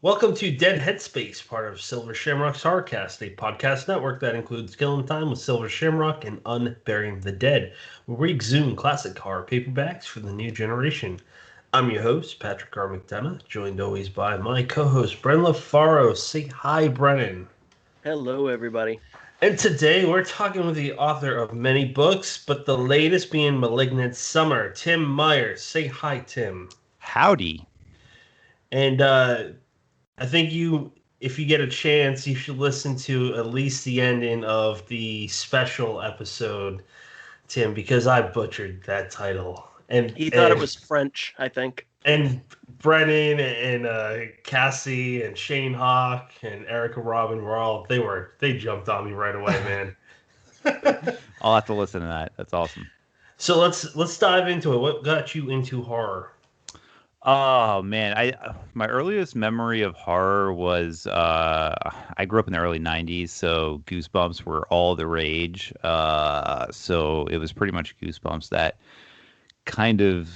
Welcome to Dead Headspace, part of Silver Shamrock's Horrorcast, a podcast network that includes Killing Time with Silver Shamrock and Unburying the Dead, where we exhume classic horror paperbacks for the new generation. I'm your host, Patrick R. McDonough, joined always by my co-host, Brendan LaFaro. Say hi, Brennan. Hello, everybody. And today we're talking with the author of many books, but the latest being Malignant Summer, Tim Meyer. Say hi, Tim. Howdy. And I think if you get a chance, you should listen to at least the ending of the special episode, Tim, because I butchered that title. And he thought it was French, I think. And Brennan and Cassie and Shane Hawk and Erica Robin they jumped on me right away, man. I'll have to listen to that. That's awesome. So let's dive into it. What got you into horror? Oh man, my earliest memory of horror was I grew up in the early '90s, so Goosebumps were all the rage. So it was pretty much Goosebumps that kind of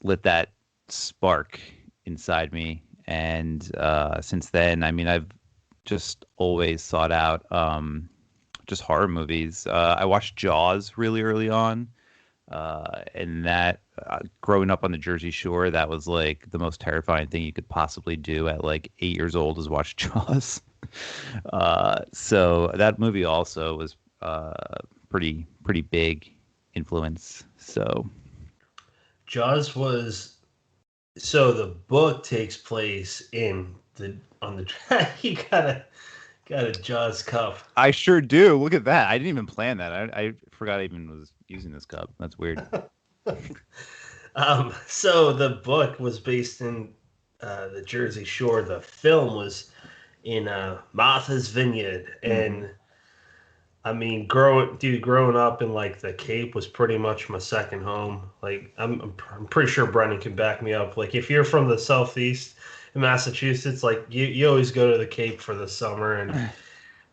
lit that spark inside me, and since then, I mean, I've just always sought out just horror movies. I watched Jaws really early on, and that growing up on the Jersey Shore, that was like the most terrifying thing you could possibly do at like 8 years old is watch Jaws. So that movie also was pretty big influence. So Jaws was. So the book takes place on the track. You got a Jaws cup. I sure do. Look at that. I didn't even plan that. I forgot I even was using this cup. That's weird. So the book was based in the Jersey Shore. The film was in Martha's Vineyard, and I mean, growing up in like the Cape was pretty much my second home. Like I'm pretty sure Brendan can back me up. Like if you're from the Southeast in Massachusetts, like you always go to the Cape for the summer, and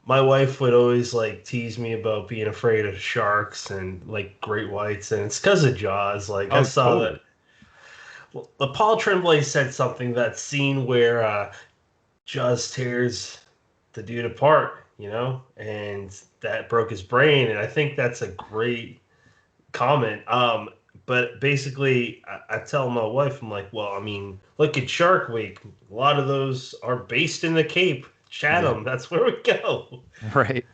my wife would always like tease me about being afraid of sharks and like great whites, and it's because of Jaws. Like I saw that. Well, Paul Tremblay said something, that scene where Jaws tears the dude apart, and that broke his brain, and I think that's a great comment. But basically, I tell my wife, I'm like, well, I mean, look at Shark Week. A lot of those are based in the Cape. Chatham, that's where we go. Right.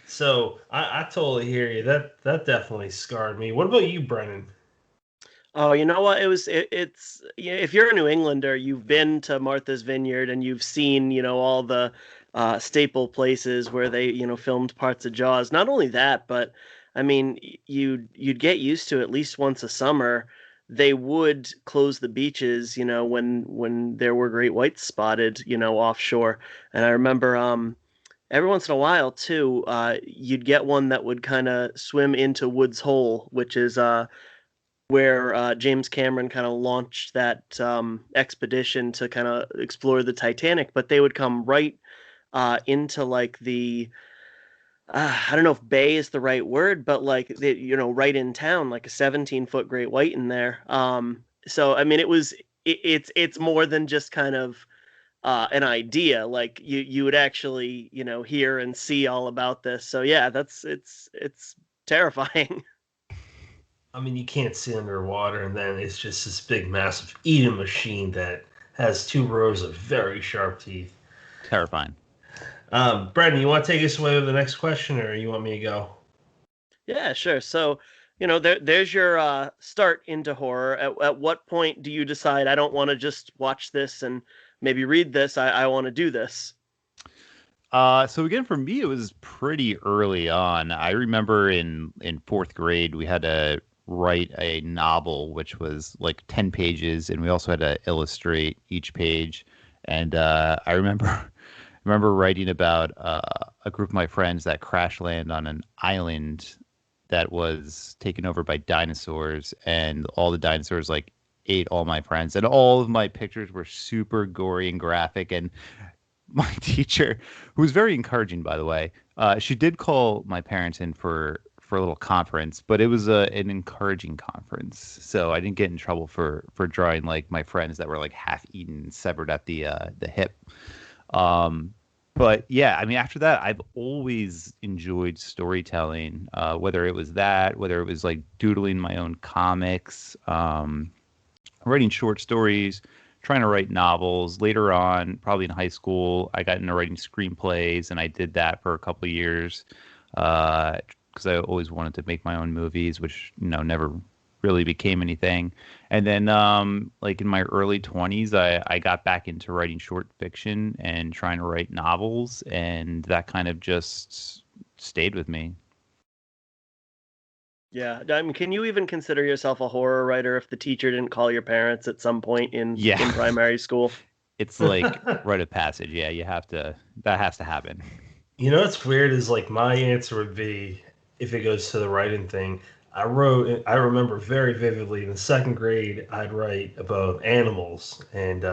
So I totally hear you. That definitely scarred me. What about you, Brennan? Oh, you know what? It's if you're a New Englander, you've been to Martha's Vineyard and you've seen, all the staple places where they, filmed parts of Jaws. Not only that, but I mean, you'd get used to at least once a summer they would close the beaches, when there were great whites spotted, offshore. And I remember every once in a while too, you'd get one that would kind of swim into Woods Hole, which is where James Cameron kind of launched that expedition to kind of explore the Titanic. But they would come right into like the I don't know if bay is the right word, but like right in town, like a 17-foot great white in there. So I mean, it's more than just kind of an idea. Like you would actually hear and see all about this. So yeah, it's terrifying. I mean, you can't see underwater, and then it's just this big, massive eating machine that has 2 rows of very sharp teeth. Terrifying. Brendan, you want to take us away with the next question, or you want me to go? Yeah, sure. So, there's your start into horror. At what point do you decide, I don't want to just watch this and maybe read this, I want to do this? So again, for me, it was pretty early on. I remember in 4th grade, we had to write a novel, which was like 10 pages, and we also had to illustrate each page. And I remember writing about a group of my friends that crash land on an island that was taken over by dinosaurs, and all the dinosaurs like ate all my friends, and all of my pictures were super gory and graphic. And my teacher, who was very encouraging, by the way, she did call my parents in for for a little conference, but it was an encouraging conference. So I didn't get in trouble for drawing like my friends that were like half eaten, severed at the hip. But yeah, I mean, after that, I've always enjoyed storytelling, whether it was that, whether it was like doodling my own comics, writing short stories, trying to write novels. Later on, probably in high school, I got into writing screenplays, and I did that for a couple of years because I always wanted to make my own movies, which never really became anything. And then like in my early 20s, I got back into writing short fiction and trying to write novels, and that kind of just stayed with me. Yeah, I mean, can you even consider yourself a horror writer if the teacher didn't call your parents at some point in primary school? It's like rite of passage. Yeah, that has to happen. What's weird is like my answer would be, if it goes to the writing thing, I remember very vividly in the second grade, I'd write about animals, and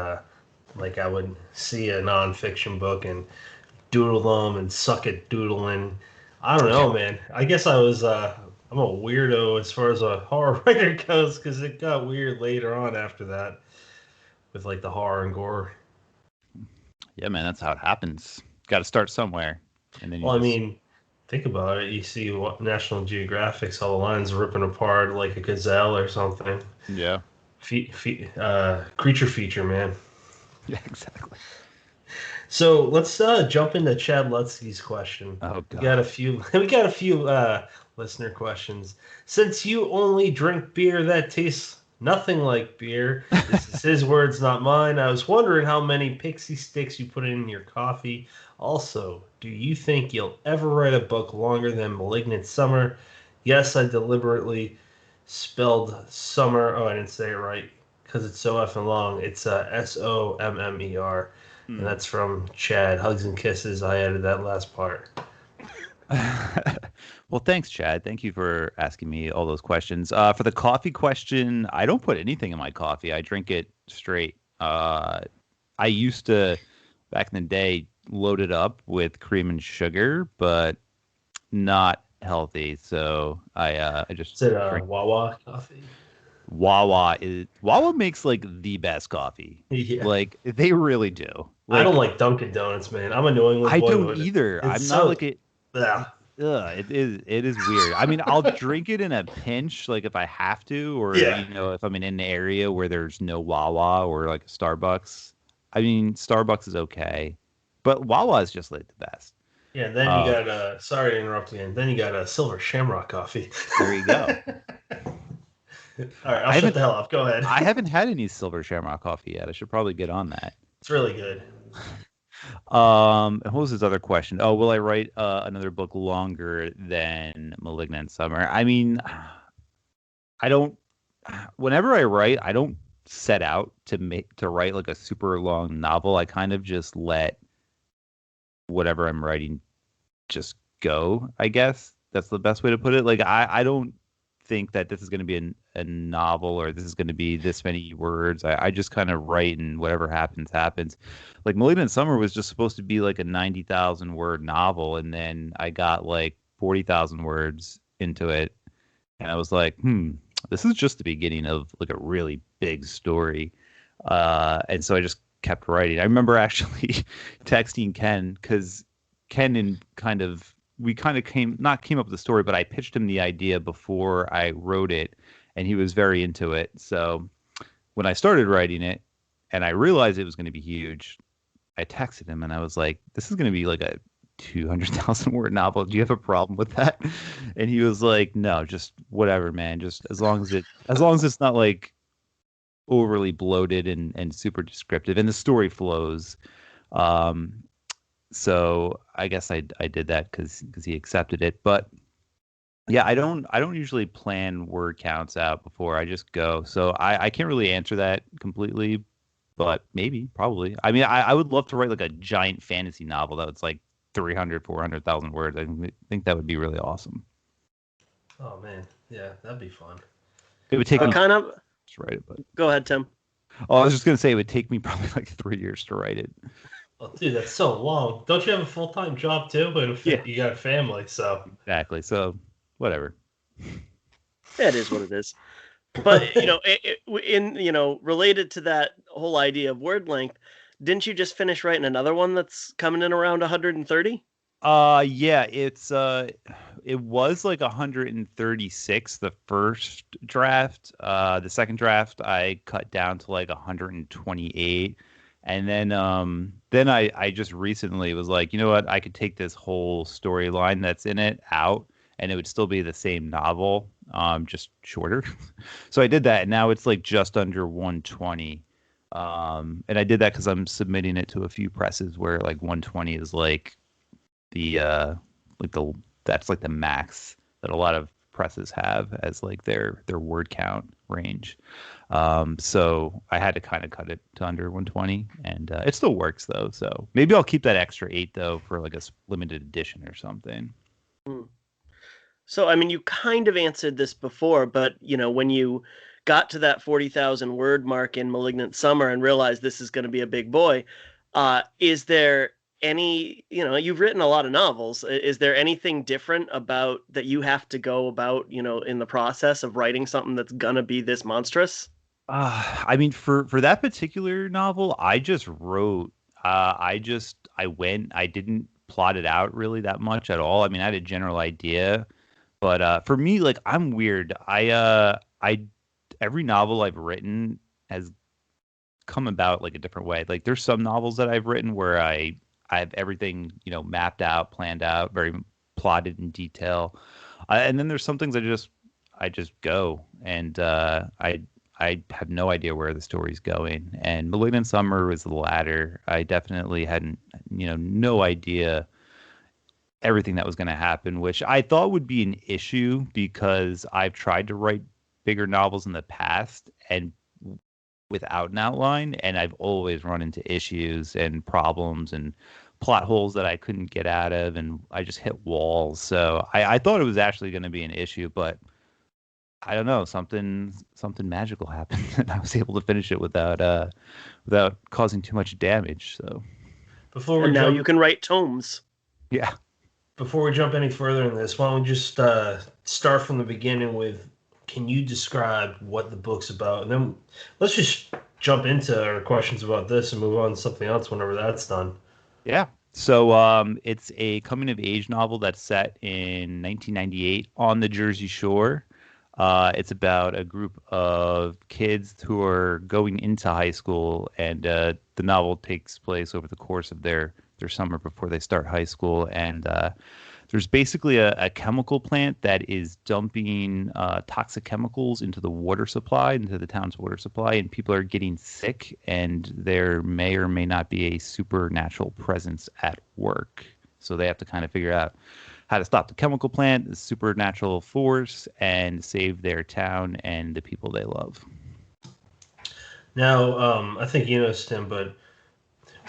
like I would see a nonfiction book and doodle them and suck at doodling. I don't know, man. I guess I'm a weirdo as far as a horror writer goes, because it got weird later on after that with like the horror and gore. Yeah, man, that's how it happens. Got to start somewhere. And then I mean, think about it. You see what National Geographic's all the lines ripping apart like a gazelle or something. Yeah. Creature feature, man. Yeah, exactly. So let's jump into Chad Lutzke's question. Oh, God. We got a few listener questions. Since you only drink beer that tastes nothing like beer, this is his words, not mine. I was wondering how many pixie sticks you put in your coffee. Also, do you think you'll ever write a book longer than Malignant Summer? Yes, I deliberately spelled summer. Oh, I didn't say it right because it's so effing long. It's SOMMER. And that's from Chad. Hugs and kisses. I added that last part. Well, thanks, Chad. Thank you for asking me all those questions. For the coffee question, I don't put anything in my coffee. I drink it straight. I used to, back in the day, load it up with cream and sugar, but not healthy. So I just drink Wawa coffee. Wawa makes like the best coffie. Yeah. Like they really do. Like, I don't like Dunkin' Donuts, man. I'm a New England boy. I don't either. I'm not like it. Yeah. It is weird. I mean, I'll drink it in a pinch, like if I have to, or if I'm in an area where there's no Wawa or like a Starbucks. I mean, Starbucks is okay, but Wawa is just like the best. Yeah, and then you got sorry to interrupt again. Then you got a Silver Shamrock coffee. There you go. All right, I'll shut the hell up. Go ahead. I haven't had any Silver Shamrock coffee yet. I should probably get on that. It's really good. What was his other question? Oh, will I write another book longer than Malignant Summer? I mean, I don't. Whenever I write, I don't set out to write like a super long novel. I kind of just let whatever I'm writing just go. I guess that's the best way to put it. Like I don't think that this is going to be a novel or this is going to be this many words. I just kind of write and whatever happens. Like Malignant Summer was just supposed to be like a 90,000 word novel, and then I got like 40,000 words into it, and I was like, this is just the beginning of like a really big story. And so I just kept writing. I remember actually texting Ken because Ken we came up with the story, but I pitched him the idea before I wrote it, and he was very into it. So when I started writing it and I realized it was going to be huge, I texted him and I was like, this is going to be like a 200,000 word novel. Do you have a problem with that? And he was like, no, just whatever, man. Just as long as it's not like overly bloated and super descriptive and the story flows. So I guess I did that because he accepted it. But yeah, I don't usually plan word counts out before I just go. So I can't really answer that completely, but probably. I mean, I would love to write like a giant fantasy novel that's like 300, 400,000 words. I think that would be really awesome. Oh man, yeah, that'd be fun. It would take me kind of. To write it, but go ahead, Tim. Oh, I was just gonna say it would take me probably like 3 years to write it. Oh, dude, that's so long. Don't you have a full-time job too? But you got a family, so exactly. So whatever. It is what it is. But related to that whole idea of word length, didn't you just finish writing another one that's coming in around 130? Yeah, it was like 136 the first draft. The second draft I cut down to like 128. And then I just recently was like, you know what, I could take this whole storyline that's in it out and it would still be the same novel, just shorter. So I did that, and now it's like just under 120. And I did that because I'm submitting it to a few presses where like 120 is like that's like the max that a lot of presses have as like their word count range. So I had to kind of cut it to under 120, and it still works though. So maybe I'll keep that extra 8 though for like a limited edition or something. So I mean, you kind of answered this before, but when you got to that 40,000 word mark in Malignant Summer and realized this is going to be a big boy, is there any, you've written a lot of novels. Is there anything different about that you have to go about, in the process of writing something that's gonna be this monstrous? I mean, for that particular novel, I just wrote. I went. I didn't plot it out really that much at all. I mean, I had a general idea, but for me, like, I'm weird. I every novel I've written has come about like a different way. Like, there's some novels that I've written where I have everything, mapped out, planned out, very plotted in detail. And then there's some things I just go, and I have no idea where the story's going. And Malignant Summer was the latter. I definitely hadn't, no idea everything that was going to happen, which I thought would be an issue because I've tried to write bigger novels in the past and without an outline, and I've always run into issues and problems and plot holes that I couldn't get out of, and I just hit walls. So I thought it was actually going to be an issue, but I don't know, something magical happened, and I was able to finish it without causing too much damage. So now you can write tomes. Yeah. Before we jump any further in this, why don't we just start from the beginning with, can you describe what the book's about? And then let's just jump into our questions about this and move on to something else whenever that's done. Yeah. So it's a coming-of-age novel that's set in 1998 on the Jersey Shore. It's about a group of kids who are going into high school, and the novel takes place over the course of their summer before they start high school. And there's basically a chemical plant that is dumping toxic chemicals into the water supply, into the town's water supply, and people are getting sick, and there may or may not be a supernatural presence at work. So they have to kind of figure out how to stop the chemical plant, the supernatural force, and save their town and the people they love. Now, I think you know, Tim, but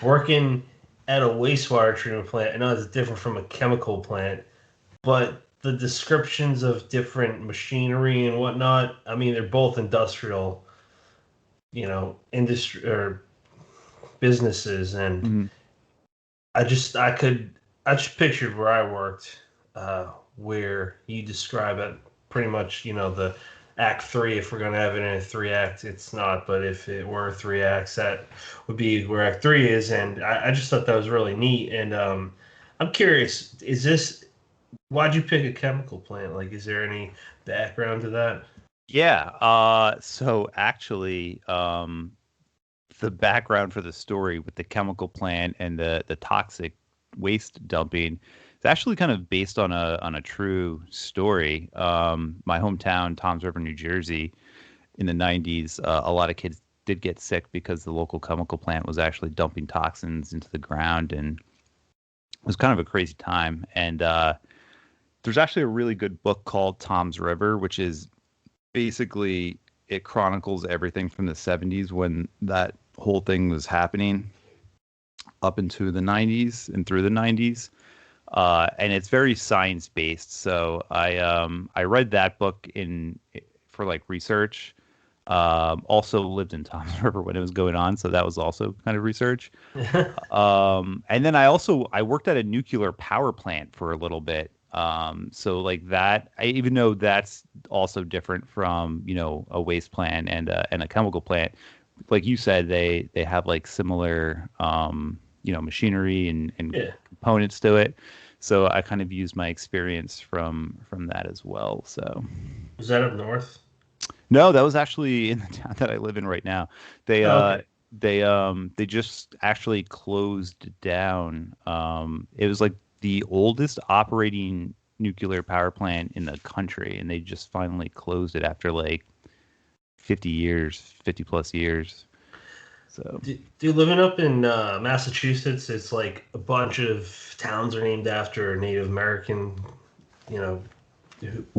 working at a wastewater treatment plant, I know it's different from a chemical plant, but the descriptions of different machinery and whatnot, I mean, they're both industrial, industry or businesses, and I just pictured where I worked, where you describe it pretty much, the Act 3, if we're going to have it in a 3-act, it's not, but if it were 3 acts, that would be where Act 3 is, and I just thought that was really neat, and I'm curious, why'd you pick a chemical plant? Like, is there any background to that? Yeah, so actually, the background for the story with the chemical plant and the toxic waste dumping, it's actually kind of based on a true story. My hometown, Toms River, New Jersey, in the 90s, a lot of kids did get sick because the local chemical plant was actually dumping toxins into the ground, and it was kind of a crazy time. And there's actually a really good book called Toms River, which is basically, it chronicles everything from the 70s when that whole thing was happening up into the 90s and through the 90s. And it's very science based. So I read that book for like research. Also lived in Toms River when it was going on, so that was also kind of research. And then I worked at a nuclear power plant for a little bit So like that, even though that's also different from, you know, a waste plant and a chemical plant, like you said, they have like similar, you know, machinery and Yeah. components to it. So I kind of use my experience from that as well. So Was that up north? no, that was actually in the town that I live in right now. They Oh, okay. they just actually closed down. It was like the oldest operating nuclear power plant in the country, and they just finally closed it after like 50 years, 50 plus years. So Dude, living up in Massachusetts, it's like a bunch of towns are named after Native American, you know,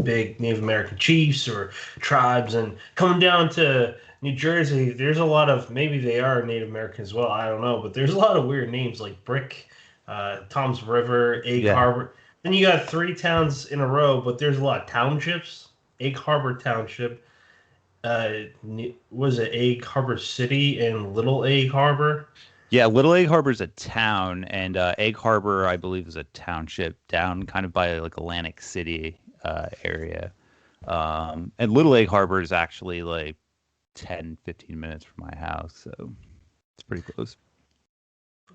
big Native American chiefs or tribes. And coming down to New Jersey, there's a lot of, maybe they are Native American as well, I don't know, but there's a lot of weird names like Brick, Tom's River, Egg yeah, Harbor. Then you got three towns in a row, but there's a lot of townships. Egg Harbor Township, was it Egg Harbor City and Little Egg Harbor? yeah. Little Egg Harbor is a town, and Egg Harbor, I believe, is a township down kind of by like Atlantic City area. And Little Egg Harbor is actually like 10, 15 minutes from my house, so it's pretty close.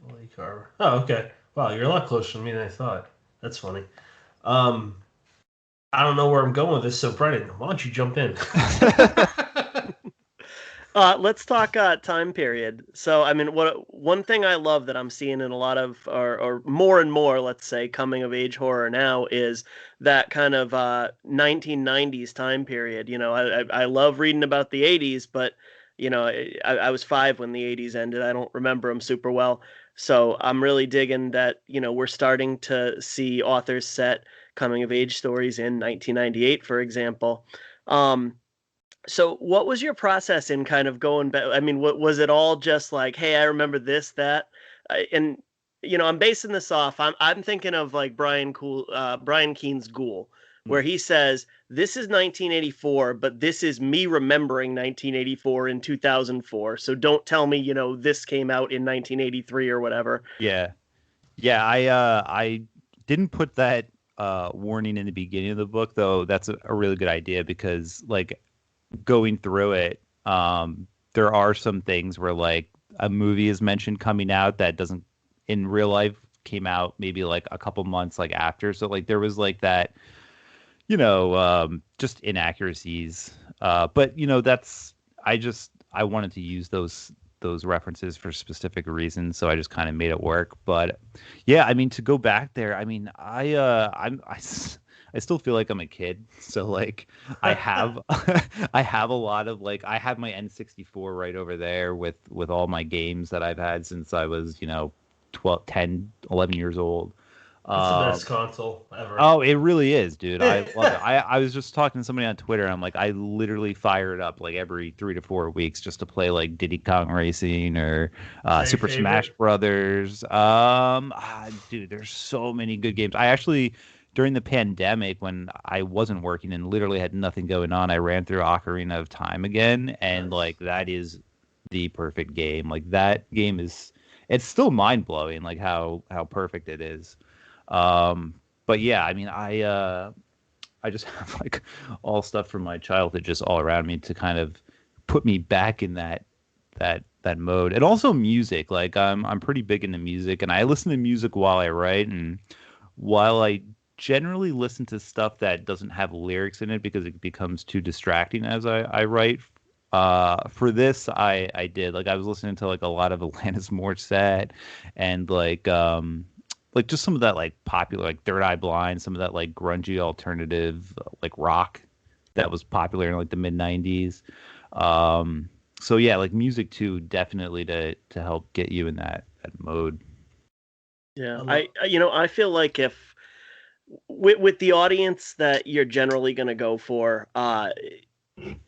Little Egg Harbor. Oh, okay. Wow, you're a lot closer to me than I thought. That's funny. Um, I don't know where I'm going with this, so Brennan, why don't you jump in? Let's talk time period. So, I mean, one thing I love that I'm seeing in a lot of, or more and more, let's say, coming of age horror now is that kind of 1990s time period. You know, I love reading about the 80s, but you know, I was 5 when the 80s ended. I don't remember them super well. So I'm really digging that, you know, we're starting to see authors set coming of age stories in 1998, for example. Um, so what was your process in kind of going back? I mean, what was it all just like, hey, I remember this, that, and you know, I'm basing this off. I'm thinking of like Brian Keene's Ghoul, where he says this is 1984, but this is me remembering 1984 in 2004. So don't tell me, you know, this came out in 1983 or whatever. Yeah. Yeah, I didn't put that warning in the beginning of the book, though. That's a really good idea because like going through it, there are some things where like a movie is mentioned coming out that doesn't in real life came out maybe like a couple months like after. So like there was like that, you know, just inaccuracies. But you know, I wanted to use those references for specific reasons, so I just kind of made it work. But yeah, I mean, to go back there, I mean, I still feel like I'm a kid. So like I have I have a lot of like I have my N64 right over there with all my games that I've had since I was, you know, 12, 10, 11 years old. It's the best console ever. Oh, it really is, dude. I love it. I was just talking to somebody on Twitter. And I'm like, I literally fire it up like every 3 to 4 weeks just to play like Diddy Kong Racing or Super Smash Brothers. Dude, there's so many good games. I actually, during the pandemic, when I wasn't working and literally had nothing going on, I ran through Ocarina of Time again, and like that is the perfect game. Like that game is, it's still mind blowing, like how perfect it is. But yeah, I mean, I just have like all stuff from my childhood just all around me to kind of put me back in that mode. And also music. Like I'm pretty big into music, and I listen to music while I write. And while I generally listen to stuff that doesn't have lyrics in it because it becomes too distracting as I write. For this, I did like I was listening to like a lot of Alanis Morissette and like just some of that like popular like Third Eye Blind, some of that like grungy alternative like rock that was popular in like the mid 90s. So yeah, like music too, definitely to help get you in that mode. Yeah, you know, I feel like if with the audience that you're generally going to go for,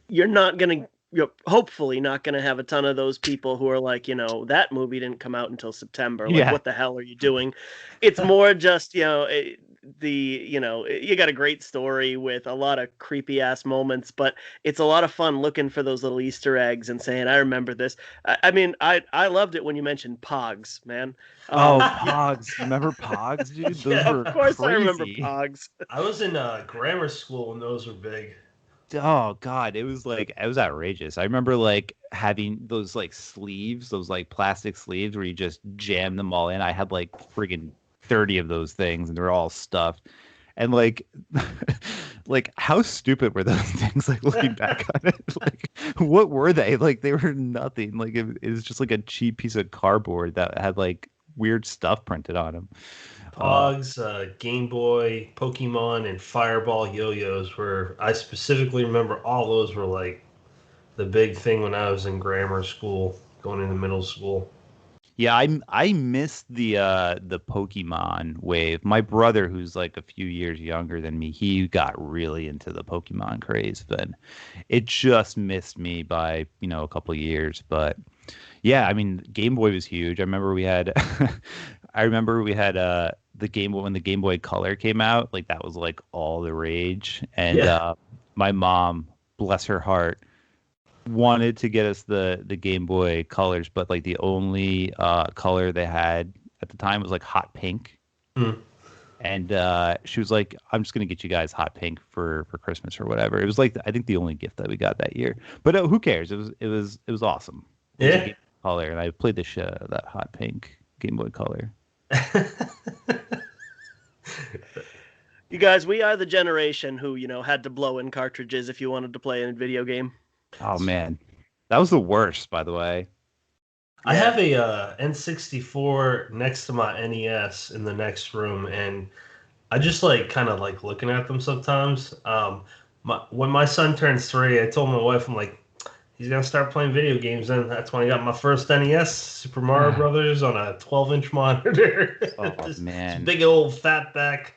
you're not going to, you're hopefully not going to have a ton of those people who are like, you know, that movie didn't come out until September. Like, Yeah. what the hell are you doing? It's more just, you know, you got a great story with a lot of creepy ass moments, but it's a lot of fun looking for those little Easter eggs and saying, I remember this. I mean, I loved it when you mentioned Pogs, man. Pogs. You remember Pogs, dude? Those Yeah, were Of course crazy. I remember Pogs. I was in grammar school when those were big. Oh God, it was outrageous. I remember like having those like sleeves, those like plastic sleeves where you just jam them all in. I had like friggin' 30 of those things and they're all stuffed. And like like how stupid were those things, like looking back on it? Like what were they? Like they were nothing. Like it was just like a cheap piece of cardboard that had like weird stuff printed on them. Pogs, Game Boy, Pokemon, and Fireball yo-yos were, I specifically remember all those were like the big thing when I was in grammar school, going into middle school. Yeah, I missed the Pokemon wave. My brother, who's like a few years younger than me, he got really into the Pokemon craze, but it just missed me by, a couple of years. But yeah, I mean, Game Boy was huge. I remember we had the Game Boy when the Game Boy Color came out, like that was like all the rage. And Yeah. My mom, bless her heart, wanted to get us the Game Boy Colors, but like the only color they had at the time was like hot pink. Hmm. And she was like, I'm just gonna get you guys hot pink for Christmas or whatever. It was like I think the only gift that we got that year. But who cares? It was awesome. It was a Yeah. Game Boy Color, and I played the shit out of that hot pink Game Boy Color. You guys, we are the generation who, had to blow in cartridges if you wanted to play a video game. Oh man, that was the worst, by the way. I have a N64 next to my NES in the next room, and I just like kind of like looking at them sometimes. When my son turns 3, I told my wife, I'm like, he's gonna start playing video games, and that's when I got my first NES, Super Mario Brothers, on a 12-inch monitor. Oh this man, big old fatback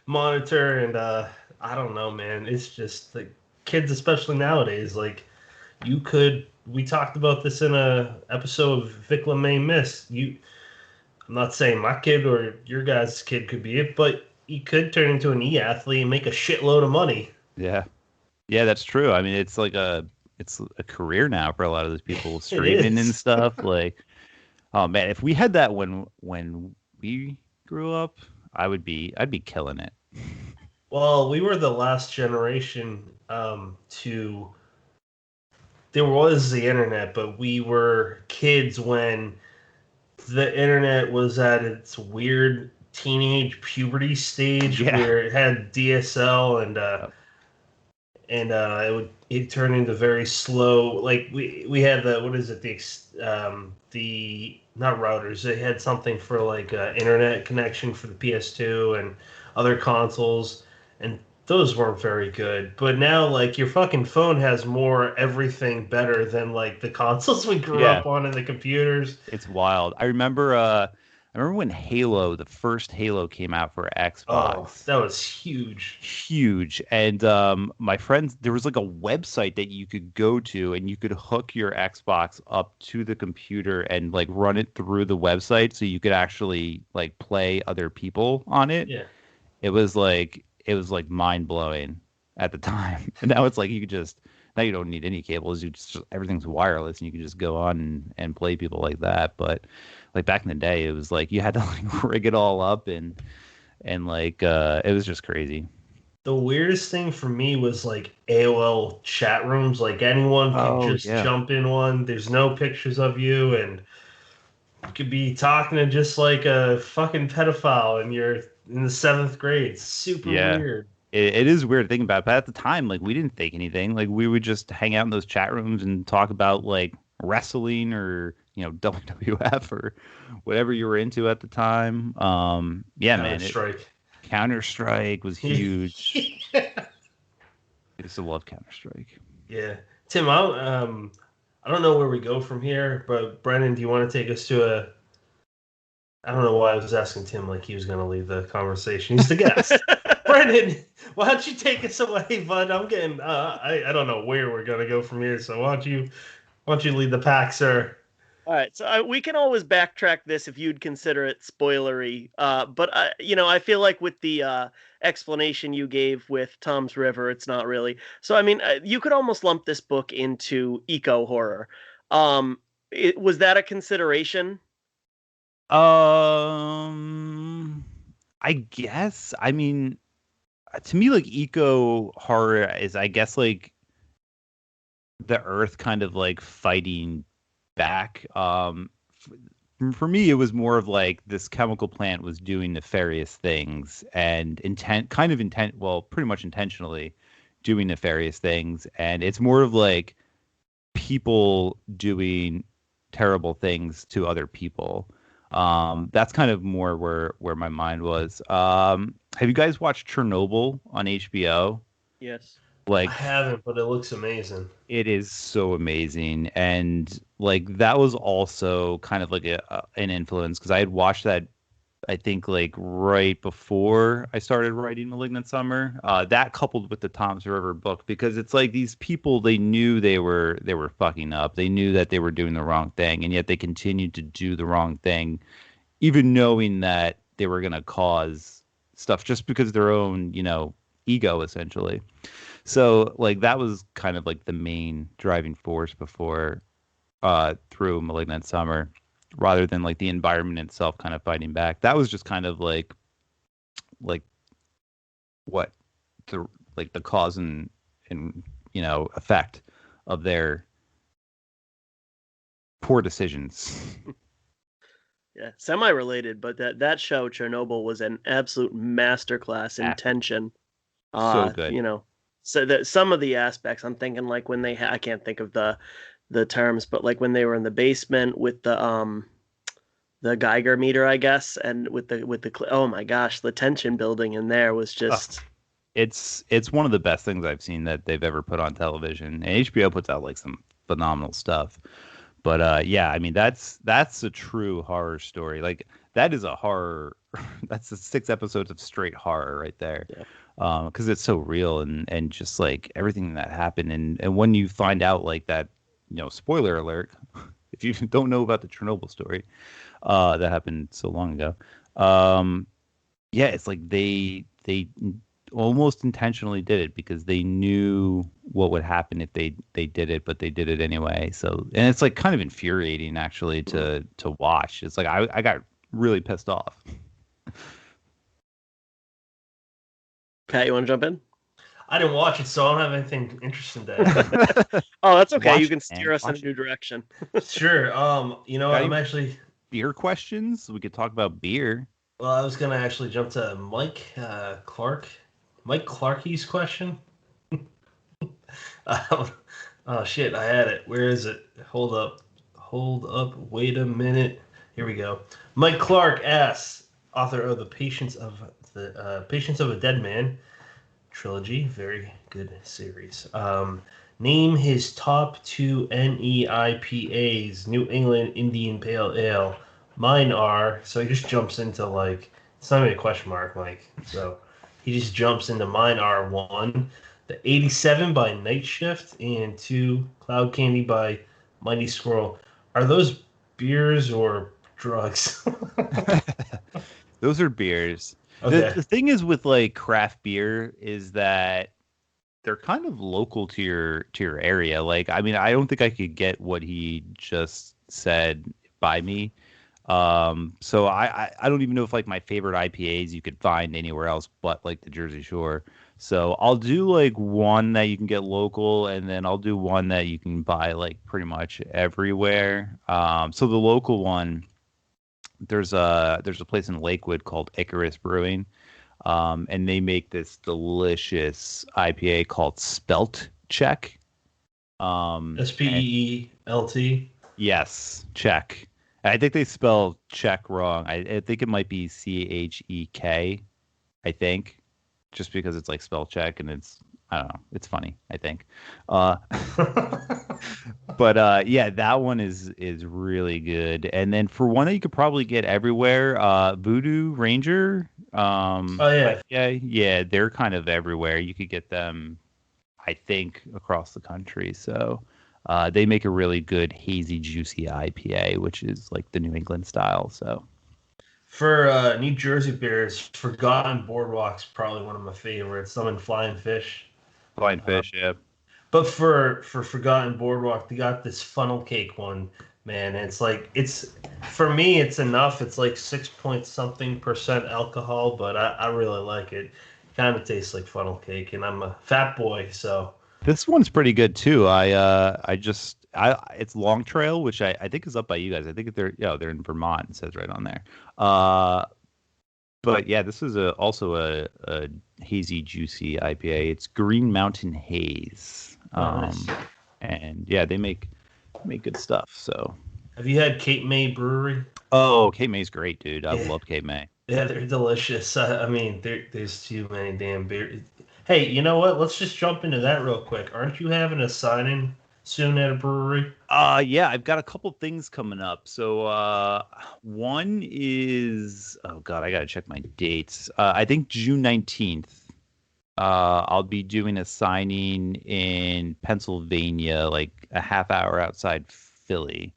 monitor, and I don't know, man. It's just like kids, especially nowadays, like we talked about this in a episode of Vic LeMay Miss. I'm not saying my kid or your guys' kid could be it, but he could turn into an e-athlete and make a shitload of money. yeah, that's true. I mean, it's a career now for a lot of those people streaming and stuff. Like, oh man, if we had that when we grew up, I'd be killing it. Well, we were the last generation to. There was the internet, but we were kids when the internet was at its weird teenage puberty stage, where it had DSL and it turned into very slow. Like we had the not routers. They had something for like internet connection for the PS2 and other consoles, and those weren't very good. But now, like, your fucking phone has more everything better than like the consoles we grew up on and the computers. It's wild. I remember when the first Halo came out for Xbox. Oh, that was huge. Huge. And my friends, there was like a website that you could go to and you could hook your Xbox up to the computer and like run it through the website so you could actually like play other people on it. Yeah. It was like mind blowing at the time. And now it's like now you don't need any cables. Everything's wireless and you can just go on and play people like that. But like back in the day, it was like you had to like rig it all up and like it was just crazy. The weirdest thing for me was like AOL chat rooms. Like anyone could jump in one. There's no pictures of you, and you could be talking to just like a fucking pedophile, and you're in the 7th grade. It's super weird. It is weird thinking about it, but at the time, like we didn't think anything. Like we would just hang out in those chat rooms and talk about like wrestling or WWF or whatever you were into at the time. Counter-Strike was huge. I used to love Counter-Strike. Yeah, Tim, I don't know where we go from here, but Brennan, do you want to take us to I don't know why I was asking Tim like he was going to leave the conversation. He's the guest. Brennan, why don't you take us away, bud? I'm getting I don't know where we're going to go from here, so why don't you lead the pack, sir? All right, so we can always backtrack this if you'd consider it spoilery. But I feel like with the explanation you gave with Tom's River, it's not really. So I mean, you could almost lump this book into eco horror. Was that a consideration? Um, I guess. I mean, to me, like eco horror is, I guess, like the Earth kind of like fighting back. For me, it was more of like this chemical plant was doing nefarious things and well, pretty much intentionally doing nefarious things, and it's more of like people doing terrible things to other people. That's kind of more where my mind was. Have you guys watched Chernobyl on HBO? Yes. I Like, haven't, but it looks amazing. it is so amazing, and like that was also kind of like an influence because I had watched that, I think, like right before I started writing Malignant Summer. That coupled with the Tom's River book, because it's like these people, they knew they were fucking up. They knew that they were doing the wrong thing, and yet they continued to do the wrong thing, even knowing that they were gonna cause stuff just because of their own, ego, essentially. So like that was kind of like the main driving force before through Malignant Summer, rather than like the environment itself kind of fighting back. That was just kind of like what the cause and effect of their poor decisions. Yeah, semi-related, but that show Chernobyl was an absolute masterclass in tension. So good. So that some of the aspects I'm thinking, like when I can't think of the terms, but like when they were in the basement with the Geiger meter, I guess, and oh my gosh, the tension building in there was just It's one of the best things I've seen that they've ever put on television. And HBO puts out like some phenomenal stuff. But yeah, I mean that's a true horror story. Like that is a horror. That's the 6 episodes of straight horror right there. Yeah. Because it's so real and just like everything that happened, and when you find out like that, spoiler alert, if you don't know about the Chernobyl story, that happened so long ago. Yeah, it's like they almost intentionally did it because they knew what would happen if they did it, but they did it anyway. So, and it's like kind of infuriating actually to watch. It's like I got really pissed off. Pat, you want to jump in? I didn't watch it, so I don't have anything interesting to add. Oh, that's okay. Watch You can it, steer man. us in a Watch new direction. Sure. I'm actually. Beer questions? We could talk about beer. Well, I was gonna actually jump to Mike Clarkey's question. Oh shit, I had it. Where is it? Hold up. Wait a minute. Here we go. Mike Clark asks, author of the Patience of a Dead Man trilogy, very good series. Name his top 2 NEIPAs, New England Indian Pale Ale. Mine are, so he just jumps into like, it's not even a question mark, Mike. So he just jumps into mine are 1, the 87 by Night Shift, and 2, Cloud Candy by Mighty Squirrel. Are those beers or drugs? Those are beers. Okay. The thing is with like craft beer is that they're kind of local to your area. Like, I mean, I don't think I could get what he just said by me. So I don't even know if like my favorite IPAs you could find anywhere else but like the Jersey Shore. So I'll do like one that you can get local, and then I'll do one that you can buy like pretty much everywhere. So the local one, there's a place in Lakewood called Icarus Brewing. And they make this delicious IPA called Spelt Check. SPEELT. Yes, check. I think they spell check wrong. I think it might be CHEK, I think, just because it's like spell check and I don't know, it's funny, I think. But yeah, that one is really good. And then for one that you could probably get everywhere, Voodoo Ranger. Oh yeah. Yeah, they're kind of everywhere. You could get them, I think, across the country. So They make a really good hazy, juicy IPA, which is like the New England style. So For New Jersey beers, Forgotten Boardwalk's probably one of my favorites. Some in Flying Fish. Flying Fish, yeah. But for Forgotten Boardwalk, they got this funnel cake one, man. And it's for me, it's enough. It's like 6 point something% alcohol, but I really like it. Kind of tastes like funnel cake, and I'm a fat boy, so. This one's pretty good too. It's Long Trail, which I think is up by you guys. I think they're in Vermont. It says right on there. But yeah, this is also a hazy, juicy IPA. It's Green Mountain Haze. Nice. And yeah, they make good stuff. So Have you had Cape May Brewery? oh, Cape May's great, dude. I love Cape May. Yeah, they're delicious. I mean, there's too many damn beers. Hey, you know what? Let's just jump into that real quick. Aren't you having a signing soon at a brewery? Yeah, I've got a couple things coming up. So one is, oh God, I gotta check my dates. I think June 19th. I'll be doing a signing in Pennsylvania, like a half hour outside Philly.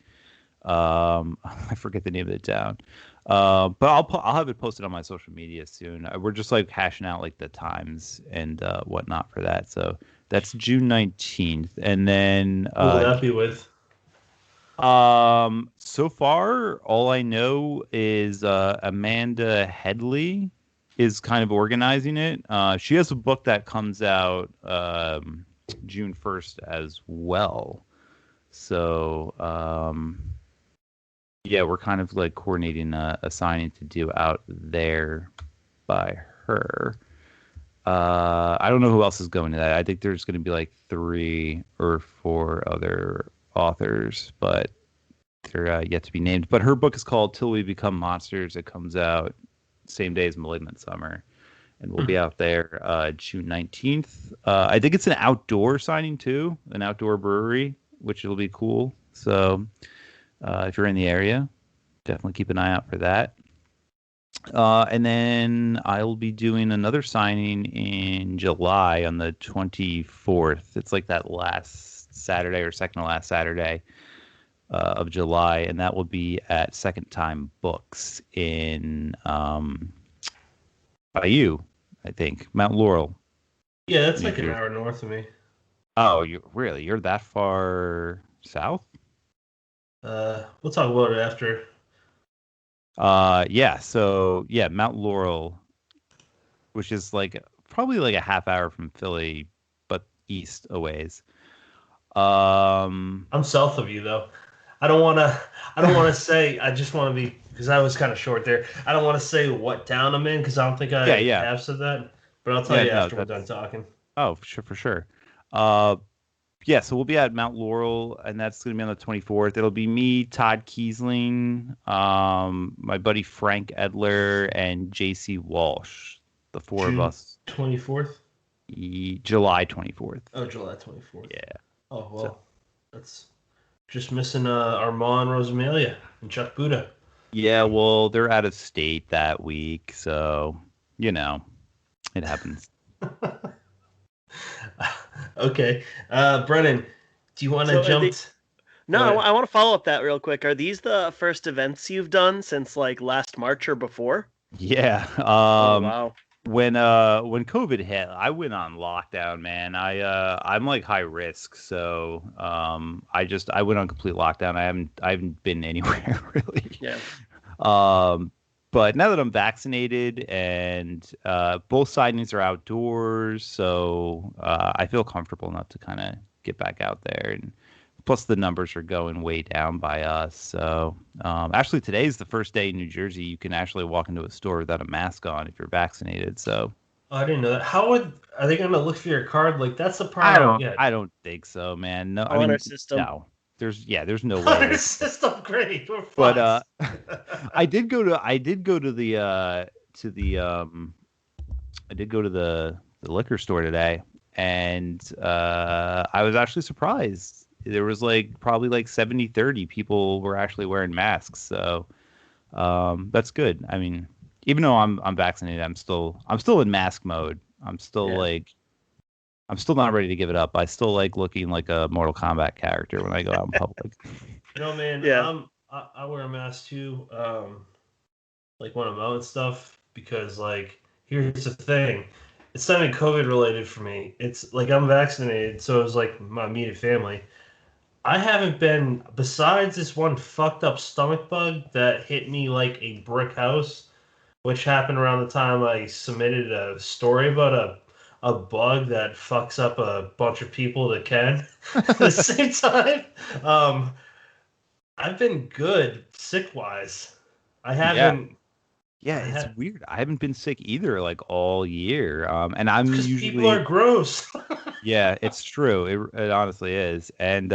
I forget the name of the town. But I'll have it posted on my social media soon. We're just like hashing out like the times and whatnot for that. So that's June 19th, and then Who will that be with? so far all I know is Amanda Headley is kind of organizing it. She has a book that comes out June 1st as well. So yeah, we're kind of like coordinating a signing to do out there by her. I don't know who else is going to that. I think there's going to be like 3 or 4 other authors, but they're yet to be named. But her book is called Till We Become Monsters. It comes out same day as Malignant Summer, and we'll be out there June 19th. I think it's an outdoor signing too, an outdoor brewery, which will be cool. So if you're in the area, definitely keep an eye out for that. And then I'll be doing another signing in July on the 24th. It's like that last Saturday or second to last Saturday of July, and that will be at Second Time Books in by you, I think, Mount Laurel. Yeah, that's like an hour north of me. Oh, you're that far south? We'll talk about it after. Yeah, so yeah, Mount Laurel, which is like probably like a half hour from Philly, but east a ways. I'm south of you though. I don't want to say. I just want to be, because I was kind of short there. I don't want to say what town I'm in because I don't think I have said that. But I'll tell you after we're done talking. Oh, for sure. Yeah, so we'll be at Mount Laurel, and that's going to be on the 24th. It'll be me, Todd Kiesling, my buddy Frank Edler, and JC Walsh, the 4 of us. 24th? July 24th. Oh, July 24th. Yeah. Oh, well, that's just missing Armand Rosamalia and Chuck Buda. Yeah, well, they're out of state that week, so, you know, it happens. Okay. Brennan, do you want to jump? No, I want to follow up that real quick. Are these the first events you've done since like last March or before? Yeah. Oh, wow. When COVID hit, I went on lockdown, man. I'm like high risk, so I went on complete lockdown. I haven't been anywhere really. Yeah. But now that I'm vaccinated and both signings are outdoors, so I feel comfortable enough to kind of get back out there. And plus, the numbers are going way down by us. So actually, today is the first day in New Jersey you can actually walk into a store without a mask on if you're vaccinated. So I didn't know that. Are they going to look for your card? Like that's the problem. I don't think so, man. No, honor system. No. There's no way. Honor system, great. But I did go to the liquor store today, and I was actually surprised. There was like probably like 70-30 people were actually wearing masks, so that's good. I mean, even though I'm vaccinated, I'm still in mask mode. I'm still I'm still not ready to give it up. I still like looking like a Mortal Kombat character when I go out in public. Man, Yeah. I wear a mask too, like when I'm out and stuff, because like here's the thing, it's not even COVID related for me. It's like I'm vaccinated, so it's like my immediate family. I haven't been, besides this one fucked up stomach bug that hit me like a brick house, which happened around the time I submitted a story about a bug that fucks up a bunch of people that can at the same time. Um, I've been good sick wise. I Yeah. haven't. Yeah, it's weird. I haven't been sick either, like all year. And I'm Because people are usually, gross. yeah, it's true. It honestly is. And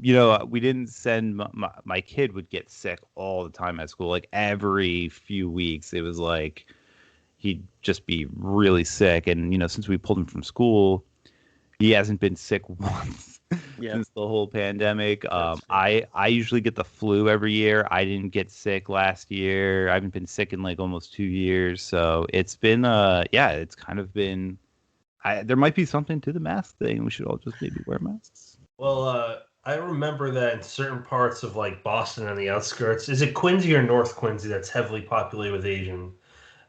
we didn't send my kid would get sick all the time at school, like every few weeks. It was like he'd just be really sick. And since we pulled him from school, he hasn't been sick once Yeah. since the whole pandemic. That's I usually get the flu every year. I didn't get sick last year. I haven't been sick in like almost 2 years. So it's been it's kind of been. There might be something to the mask thing. We should all just maybe wear masks. Well, I remember that in certain parts of like Boston and the outskirts, is it Quincy or North Quincy that's heavily populated with Asian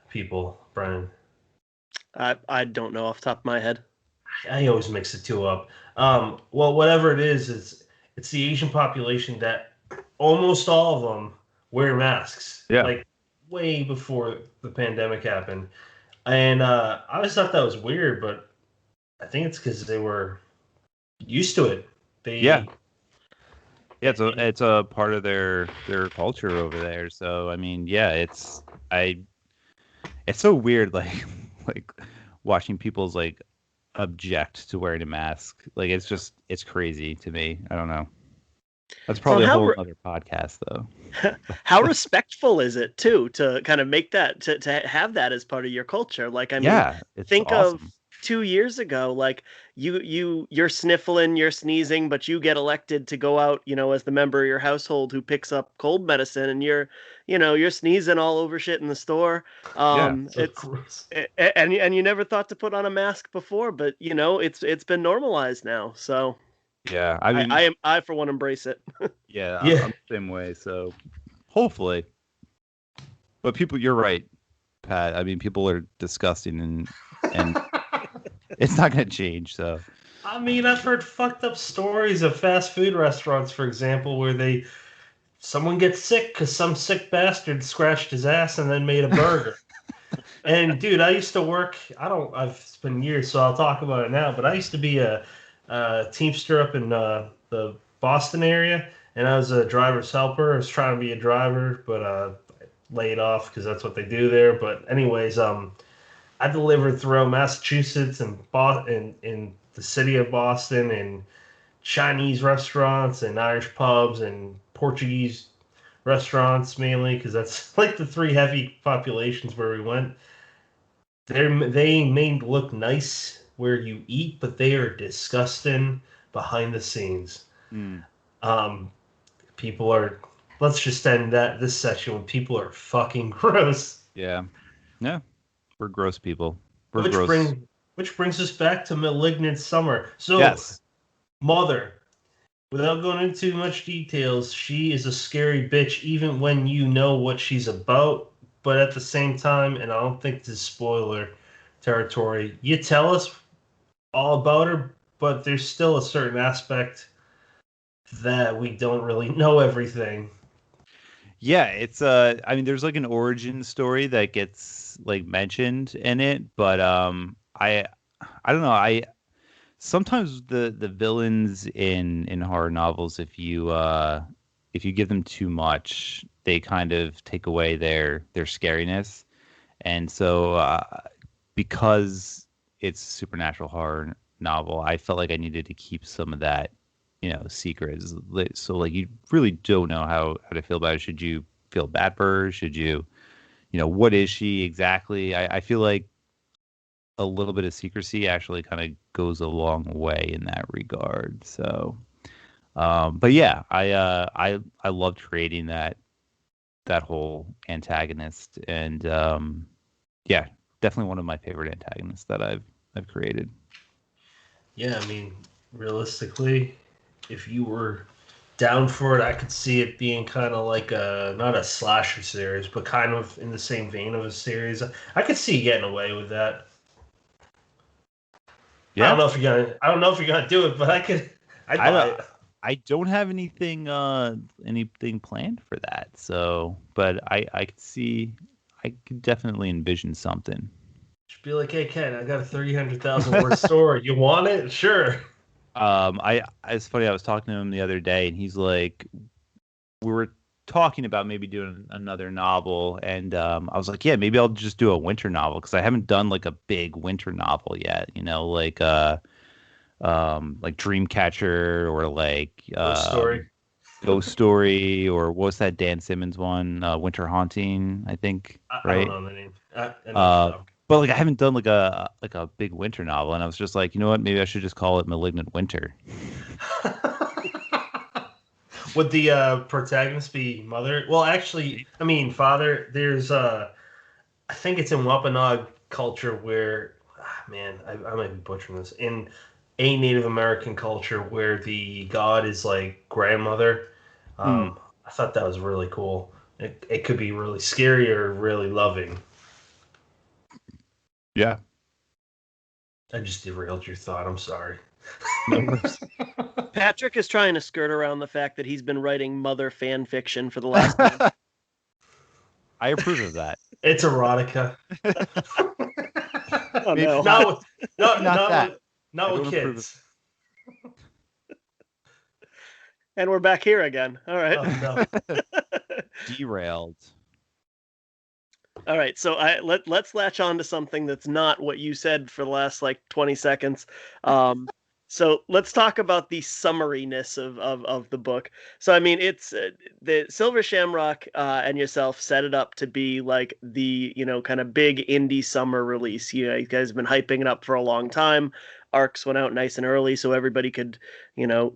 people, Brian? I don't know off the top of my head. I always mix the two up. Well, whatever it is, it's the Asian population that almost all of them wear masks. Yeah. Like way before the pandemic happened. And I always thought that was weird, but I think it's because they were used to it. Yeah, it's a part of their culture over there. So I mean, yeah, it's so weird, like watching people's like object to wearing a mask. Like it's crazy to me. I don't know. That's probably a whole other podcast, though. How respectful is it too to kind of make that to have that as part of your culture? Like, I mean, think awesome. of 2 years ago, like you're sniffling, you're sneezing, but you get elected to go out, as the member of your household who picks up cold medicine, and you're sneezing all over shit in the store. It's gross. and you never thought to put on a mask before, but it's been normalized now. So yeah, I mean, I for one embrace it. Yeah, I'm the same way. So hopefully, but people, you're right, Pat. I mean, people are disgusting, and it's not going to change. So I mean, I've heard fucked up stories of fast food restaurants, for example, where someone gets sick because some sick bastard scratched his ass and then made a burger. And dude, I used to work. It's been years, so I'll talk about it now. But I used to be a Teamster up in the Boston area, and I was a driver's helper. I was trying to be a driver, but laid off because that's what they do there. But anyways, I delivered throughout Massachusetts and in the city of Boston, and Chinese restaurants and Irish pubs and Portuguese restaurants mainly, because that's like the three heavy populations where we went. They may look nice where you eat, but they are disgusting behind the scenes. People are. Let's just end this section when people are fucking gross. Yeah, we're gross people. Which brings us back to Malignant Summer. So, yes. Mother, without going into too much details, she is a scary bitch even when you know what she's about. But at the same time, and I don't think this is spoiler territory, you tell us all about her, but there's still a certain aspect that we don't really know everything. Yeah, it's I mean, there's like an origin story that gets like mentioned in it, but I don't know. Sometimes the villains in horror novels, if you give them too much, they kind of take away their scariness. And so because it's a supernatural horror novel, I felt like I needed to keep some of that secrets. So like you really don't know how to feel about it. Should you feel bad for her? Should you what is she exactly? I feel like a little bit of secrecy actually kind of goes a long way in that regard. So but yeah, I loved creating that whole antagonist, and yeah, definitely one of my favorite antagonists that I've created. Yeah, I mean, realistically, if you were down for it, I could see it being kind of like not a slasher series, but kind of in the same vein of a series. I could see you getting away with that. Yeah, I don't know if you're gonna do it, but I'd I buy don't. it. I don't have anything planned for that. So, but I could see, I could definitely envision something. Just be like, hey, Ken, I got a 300,000 word story. You want it? Sure. It's funny. I was talking to him the other day, and he's like, we were talking about maybe doing another novel, and I was like, yeah, maybe I'll just do a winter novel because I haven't done like a big winter novel yet. You know, like Dreamcatcher or like Story. Ghost Story, or what was that Dan Simmons one? Winter Haunting, I think, I don't right? know the name. Uh, but like I haven't done like a big winter novel, and I was just like, you know what? Maybe I should just call it Malignant Winter. Would the protagonist be mother? Well, actually, I mean father. There's I think it's in Wampanoag culture where, man, I might be butchering this. In a Native American culture where the god is like grandmother. Hmm. I thought that was really cool. It could be really scary or really loving. Yeah. I just derailed your thought. I'm sorry. No worries. Patrick is trying to skirt around the fact that he's been writing mother fan fiction for the last month. I approve of that. It's erotica. Oh, no. Not that. I not with don't approve kids. And we're back here again. All right. Oh, no. Derailed. All right, so let's latch on to something that's not what you said for the last like 20 seconds. So let's talk about the summariness of the book. So I mean, it's the Silver Shamrock and yourself set it up to be like the kind of big indie summer release. You guys have been hyping it up for a long time. Arcs went out nice and early, so everybody could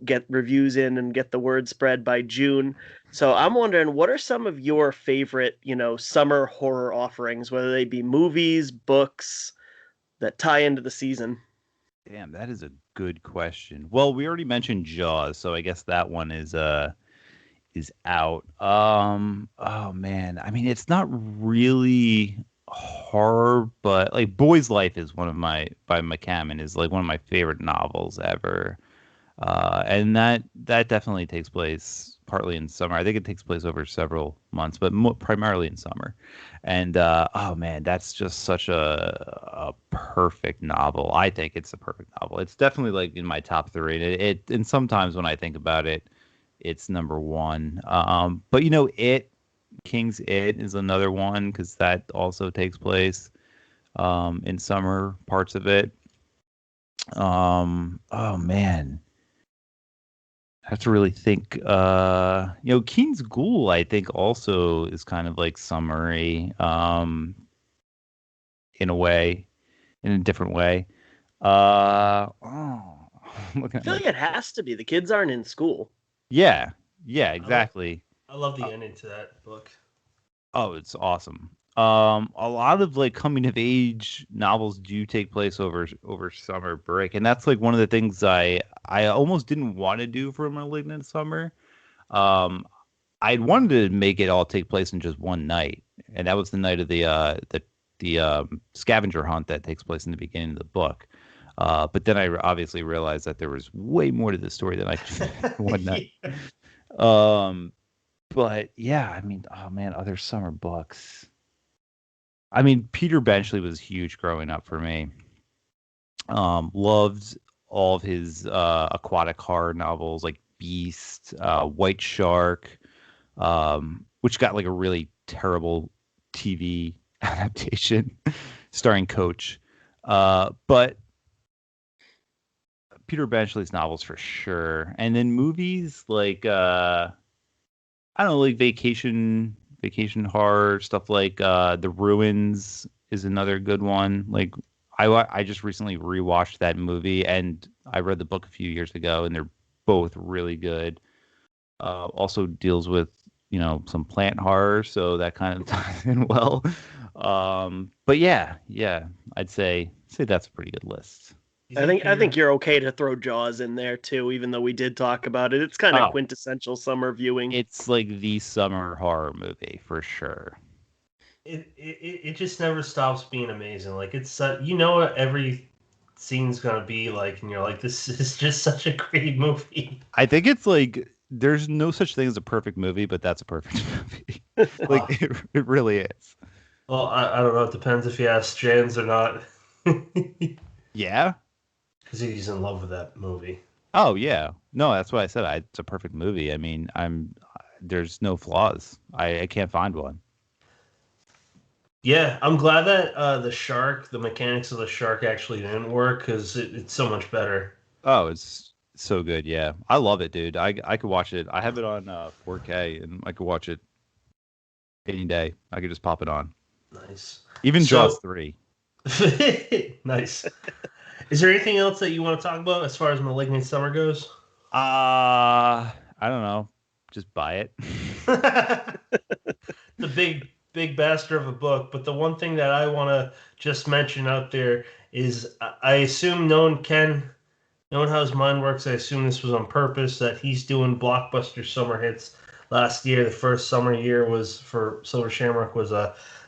get reviews in and get the word spread by June. So I'm wondering, what are some of your favorite summer horror offerings, whether they be movies, books that tie into the season? Damn, that is a good question. Well, we already mentioned Jaws, so I guess that one is out. Oh man, I mean, it's not really horror, but like Boy's Life is one of my by McCammon is like one of my favorite novels ever. And that definitely takes place partly in summer. I think it takes place over several months, but primarily in summer. And oh man, that's just such a perfect novel. I think it's a perfect novel. It's definitely like in my top three. And sometimes when I think about it, it's number one. But King's It is another one because that also takes place in summer parts of it. Oh man. I have to really think. Keen's Ghoul, I think, also is kind of like summary, in a way, in a different way. I'm looking I at feel like it has to be. The kids aren't in school. yeah, exactly. I love the ending to that book. Oh, it's awesome. A lot of like coming of age novels do take place over summer break, and that's like one of the things I almost didn't want to do for Malignant Summer. Um, I'd wanted to make it all take place in just one night, and that was the night of the scavenger hunt that takes place in the beginning of the book. But then I obviously realized that there was way more to the story than I could one night. But yeah, I mean, oh man, other summer books. I mean, Peter Benchley was huge growing up for me. Loved all of his aquatic horror novels like Beast, White Shark, which got like a really terrible TV adaptation starring Coach. But Peter Benchley's novels for sure. And then movies like I don't know, like vacation horror stuff like The Ruins is another good one. Like I just recently rewatched that movie and I read the book a few years ago and they're both really good. Also deals with some plant horror, so that kind of ties in well. But yeah, I'd say that's a pretty good list. You I think you're you're okay to throw Jaws in there too, even though we did talk about it. It's kind of Oh, quintessential summer viewing. it's like the summer horror movie for sure. it just never stops being amazing. Like it's you know what every scene's gonna be like, and you're like, this is just such a great movie. I think it's like there's no such thing as a perfect movie, but that's a perfect movie. Like Uh, it really is. well, I don't know. It depends if you ask Jans or not, Yeah. because he's in love with that movie. Oh yeah. No, that's what I said. It's a perfect movie. I mean, there's no flaws. I can't find one. Yeah, I'm glad that the mechanics of the shark actually didn't work because it's so much better. Oh, it's so good. Yeah, I love it, dude. I could watch it. I have it on 4K, and I could watch it any day. I could just pop it on. Nice. Even So Jaws 3. nice. Is there anything else that you want to talk about as far as Malignant Summer goes? I don't know. Just buy it. The big bastard of a book, but the one thing that I want to just mention out there is I assume knowing how his mind works, I assume this was on purpose, that he's doing blockbuster summer hits. Last year, the first summer year was for Silver Shamrock was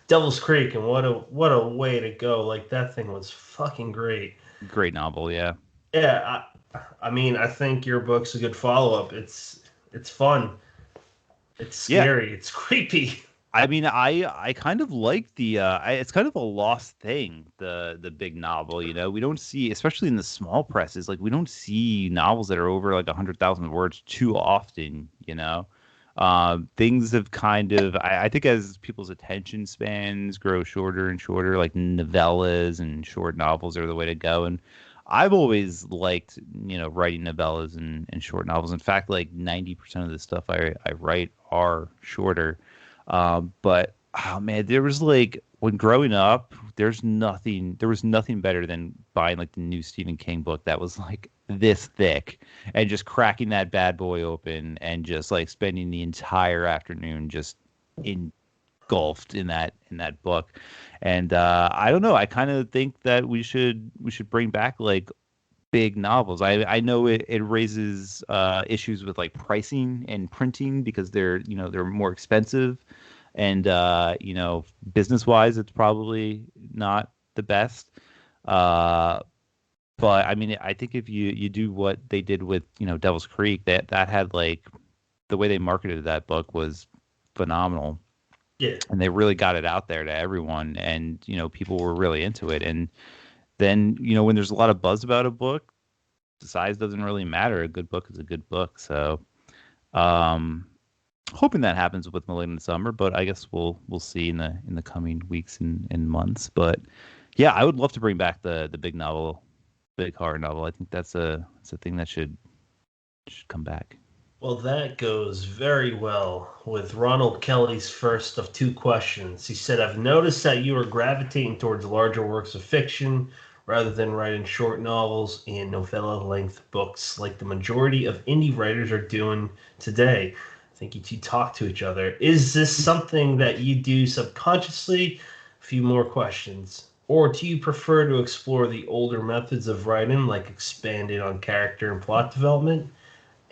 Devil's Creek, and what a way to go. Like that thing was fucking great. Great novel, yeah. Yeah, I mean, I think your book's a good follow-up. It's fun. It's Yeah. scary. It's creepy. I mean, I kind of like it's kind of a lost thing, the big novel, you know. We don't see, especially in the small presses, like we don't see novels that are over like 100,000 words too often, you know. Things have kind of, I think as people's attention spans grow shorter and shorter, like novellas and short novels are the way to go. And I've always liked, you know, writing novellas and short novels. In fact, like 90% of the stuff I write are shorter. But oh man, there was like when growing up, there was nothing better than buying like the new Stephen King book that was like this thick and just cracking that bad boy open and just like spending the entire afternoon just engulfed in that book. And I don't know, I kind of think that we should bring back like big novels. I know it raises issues with like pricing and printing because they're more expensive, and business wise it's probably not the best. But I mean, I think if you do what they did with Devil's Creek, that had like the way they marketed that book was phenomenal, Yeah. and they really got it out there to everyone, and people were really into it. And then when there's a lot of buzz about a book, the size doesn't really matter. A good book is a good book. So hoping that happens with Malignant Summer, but I guess we'll see in the coming weeks and months. But yeah, I would love to bring back the big novel, big horror novel. I think it's a thing that should come back. Well, that goes very well with Ronald Kelly's first of two questions. He said, I've noticed that you are gravitating towards larger works of fiction rather than writing short novels and novella-length books like the majority of indie writers are doing today. I think you two talk to each other. Is this something that you do subconsciously? A few more questions. Or do you prefer to explore the older methods of writing, like expanding on character and plot development?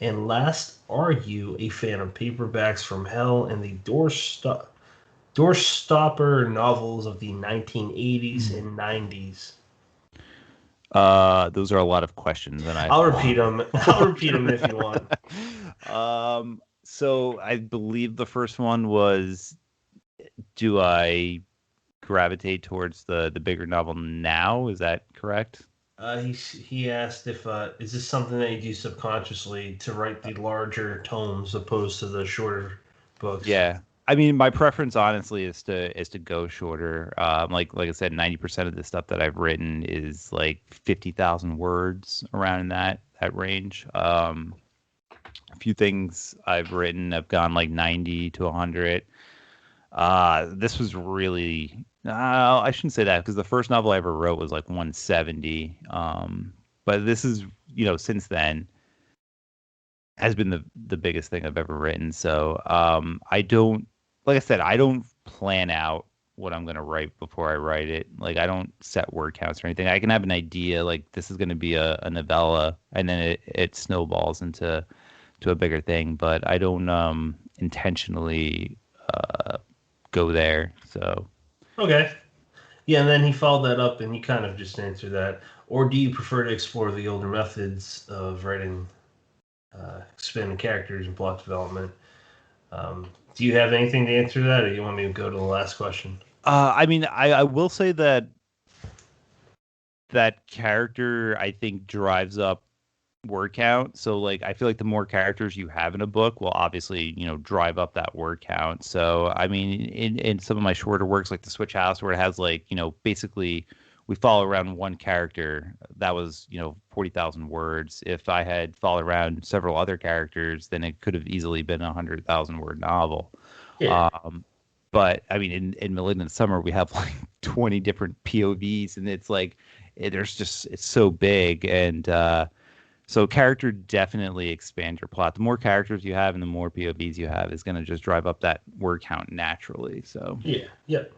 And last, are you a fan of Paperbacks from Hell and the Doorstopper novels of the 1980s and 90s? Those are a lot of questions, and I'll repeat them. I'll repeat them if you want. So I believe the first one was, do I gravitate towards the bigger novel now? Is that correct? He asked if is this something that you do subconsciously to write the larger tomes opposed to the shorter books? Yeah. I mean, my preference honestly is to go shorter. Like I said, 90% of the stuff that I've written is like 50,000 words, around in that range. A few things I've written have gone like 90 to 100. This was really, I shouldn't say that, because the first novel I ever wrote was like 170. But this is, since then has been the biggest thing I've ever written. So I don't, like I said, I don't plan out what I'm gonna write before I write it. Like I don't set word counts or anything. I can have an idea like this is gonna be a novella, and then it snowballs into a bigger thing. But I don't intentionally go there. So Okay. Yeah, and then he followed that up, and you kind of just answered that. Or do you prefer to explore the older methods of writing, expanding characters and plot development? Do you have anything to answer that, or you want me to go to the last question? I mean, I will say that character I think drives up word count. So like I feel like the more characters you have in a book will obviously, drive up that word count. So I mean in some of my shorter works like the Switch House where it has like, basically we follow around one character, that was, 40,000 words. If I had followed around several other characters, then it could have easily been 100,000 word novel. Yeah. But I mean in Malignant Summer we have like 20 different POVs and it's like it's so big and so character definitely expand your plot. The more characters you have and the more POVs you have is going to just drive up that word count naturally. So Yeah. Yep.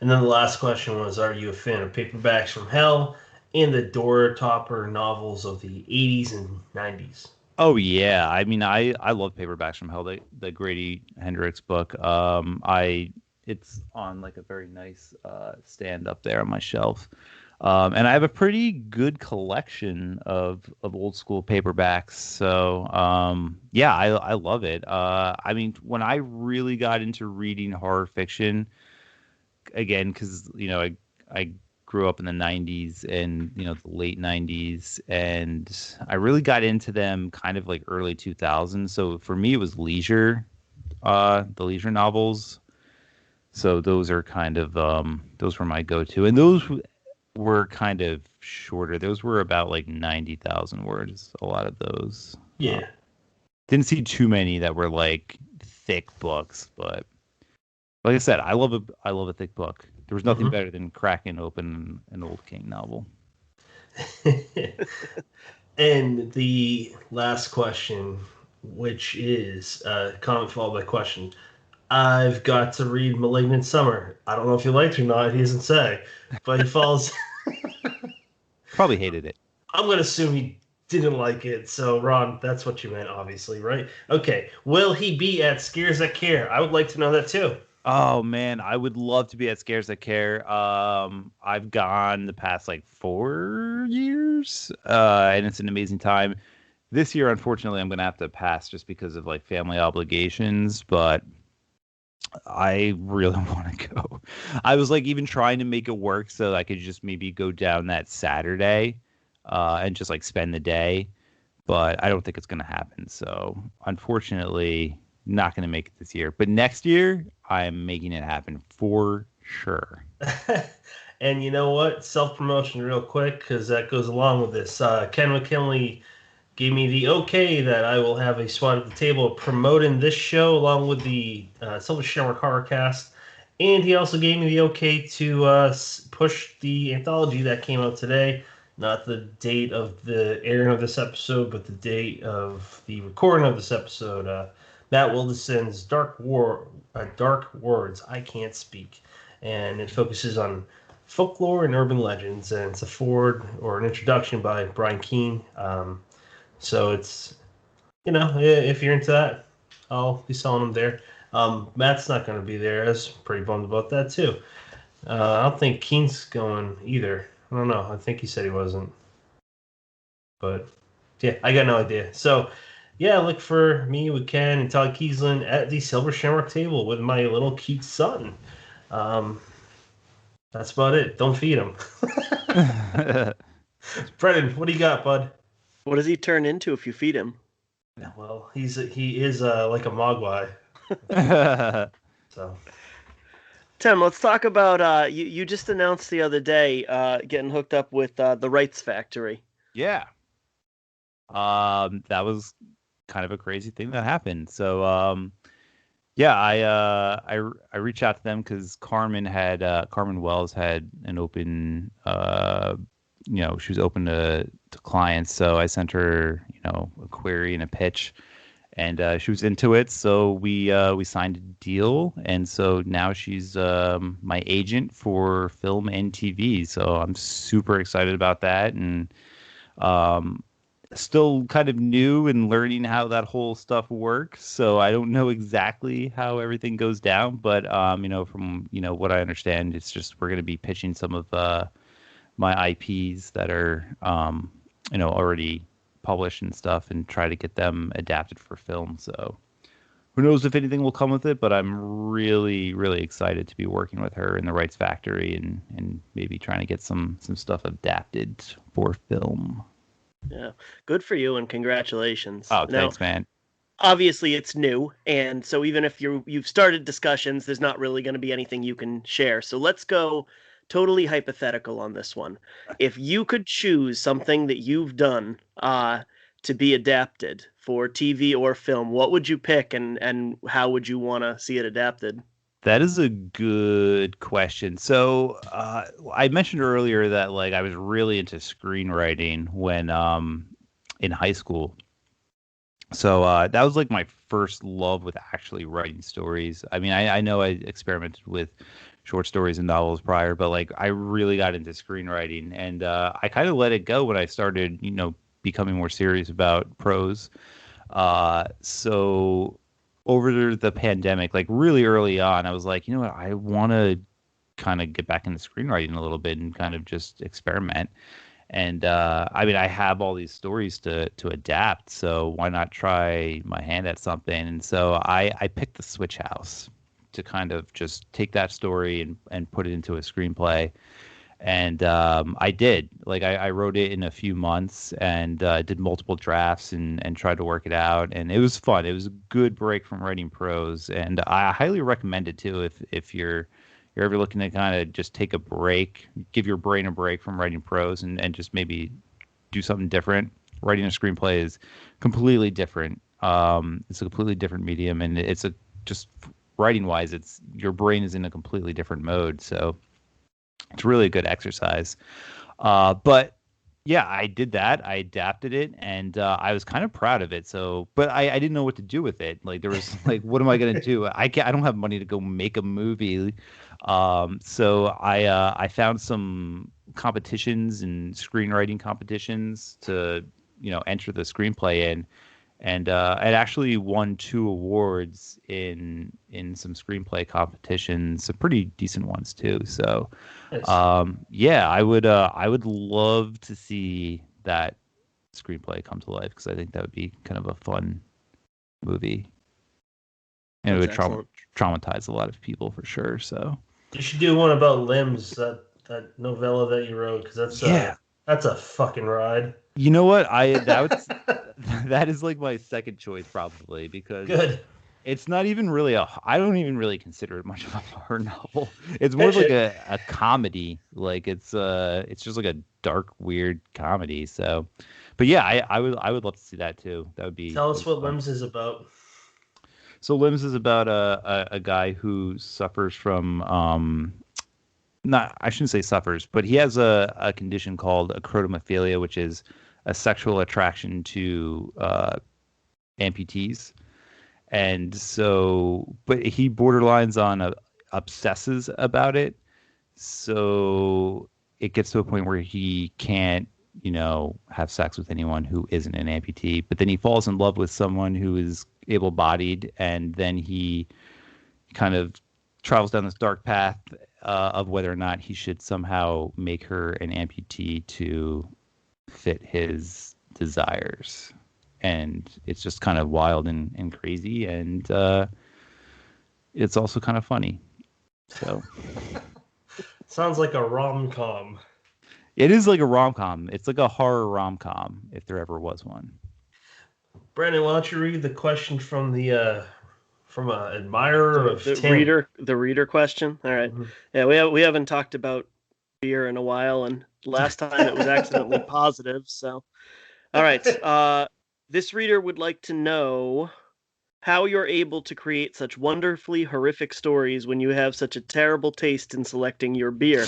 And then the last question was, are you a fan of Paperbacks from Hell and the door topper novels of the 80s and 90s? oh yeah, I mean I love Paperbacks from Hell, the Grady Hendrix book. It's on like a very nice stand up there on my shelf. And I have a pretty good collection of old school paperbacks. So yeah, I love it. I mean, when I really got into reading horror fiction, again, because I grew up in the 90s and the late 90s, and I really got into them kind of like early 2000s. So for me, it was the leisure novels. So those are kind of those were my go-to, and those were kind of shorter. Those were about like 90,000 words. A lot of those. Yeah. Didn't see too many that were like thick books, but like I said, I love a thick book. There was nothing better than cracking open an old King novel. And the last question, which is comment followed by question. I've got to read Malignant Summer. I don't know if you liked it or not. He doesn't say, but he falls. Probably hated it. I'm going to assume he didn't like it. So, Ron, that's what you meant, obviously, right? Okay. Will he be at Scarezakir? I would like to know that too. Oh man, I would love to be at Scarezakir. I've gone the past like 4 years, and it's an amazing time. This year, unfortunately, I'm going to have to pass just because of like family obligations, but I really want to go. I was like even trying to make it work so I could just maybe go down that Saturday and just like spend the day, but I don't think it's going to happen. So unfortunately, not going to make it this year. But next year, I'm making it happen for sure. And you know what? Self-promotion real quick, because that goes along with this. Ken McKinley gave me the okay that I will have a spot at the table promoting this show along with the Silver Shamrock Horrorcast. And he also gave me the okay to push the anthology that came out today. Not the date of the airing of this episode, but the date of the recording of this episode. Matt Wilderson's Dark Words, I Can't Speak. And it focuses on folklore and urban legends. And it's a forward or an introduction by Brian Keene. So it's, if you're into that, I'll be selling them there. Matt's not going to be there. I was pretty bummed about that, too. I don't think Keen's going either. I don't know. I think he said he wasn't. But, yeah, I got no idea. So, yeah, look for me with Ken and Todd Kiesland at the Silver Shamrock table with my little cute son. That's about it. Don't feed him. Brennan, what do you got, bud? What does he turn into if you feed him? Well, he is like a mogwai. So, Tim, let's talk about you just announced the other day getting hooked up with the Rights Factory. Yeah. That was kind of a crazy thing that happened. So yeah, I reached out to them because Carmen Wells had an open she was open to clients. So I sent her, a query and a pitch. and she was into it, so we signed a deal, and so now she's my agent for film and TV. So I'm super excited about that, and still kind of new and learning how that whole stuff works. So I don't know exactly how everything goes down, but from what I understand, it's just we're going to be pitching some of my IPs that are already published and stuff, and try to get them adapted for film. So who knows if anything will come with it, but I'm really, really excited to be working with her in the Rights Factory and maybe trying to get some stuff adapted for film. Yeah, good for you, and congratulations. Oh, thanks, man. Obviously, it's new, and so even if you've started discussions, there's not really going to be anything you can share. So let's go totally hypothetical on this one. If you could choose something that you've done to be adapted for TV or film, what would you pick, and how would you want to see it adapted? That is a good question. So I mentioned earlier that I was really into screenwriting when in high school. So that was my first love with actually writing stories. I mean, I know I experimented with short stories and novels prior, but I really got into screenwriting, and I kind of let it go when I started, becoming more serious about prose. So over the pandemic, really early on, I was like, you know what, I want to kind of get back into screenwriting a little bit and kind of just experiment. And I mean, I have all these stories to adapt, so why not try my hand at something? And so I picked The Switch House to kind of just take that story and put it into a screenplay. And I did. I wrote it in a few months and did multiple drafts and tried to work it out. And it was fun. It was a good break from writing prose. And I highly recommend it, too, if you're ever looking to kind of just take a break, give your brain a break from writing prose and just maybe do something different. Writing a screenplay is completely different. It's a completely different medium, and it's just writing-wise, your brain is in a completely different mode. So it's really a good exercise. But yeah, I did that. I adapted it, and I was kind of proud of it. So, but I didn't know what to do with it. There was what am I going to do? I don't have money to go make a movie. So I found some competitions and screenwriting competitions to enter the screenplay in. And it actually won 2 awards in some screenplay competitions, some pretty decent ones too. So, yeah, I would love to see that screenplay come to life, because I think that would be kind of a fun movie, and it would traumatize a lot of people for sure. So you should do one about Limbs, that novella that you wrote, because that's a fucking ride. You know what? That is my second choice probably, because good. It's not even really I don't even really consider it much of a horror novel. It's more like a comedy. It's just a dark, weird comedy. So, but yeah, I would love to see that too. That would be. Tell us what Limbs is about. So Limbs is about a guy who suffers from I shouldn't say suffers, but he has a condition called acrotomophilia, which is a sexual attraction to amputees. And so, but he borderlines on obsesses about it. So it gets to a point where he can't, have sex with anyone who isn't an amputee. But then he falls in love with someone who is able-bodied, and then he kind of travels down this dark path of whether or not he should somehow make her an amputee to fit his desires. And it's just kind of wild and crazy, and it's also kind of funny. So sounds like a rom-com. It is like a rom-com. It's like a horror rom-com, if there ever was one. Brandon, why don't you read the question from the from an admirer of Tim. The reader question. All right. Mm-hmm. Yeah, we haven't talked about beer in a while, and last time it was accidentally positive. So, all right. This reader would like to know how you're able to create such wonderfully horrific stories when you have such a terrible taste in selecting your beer.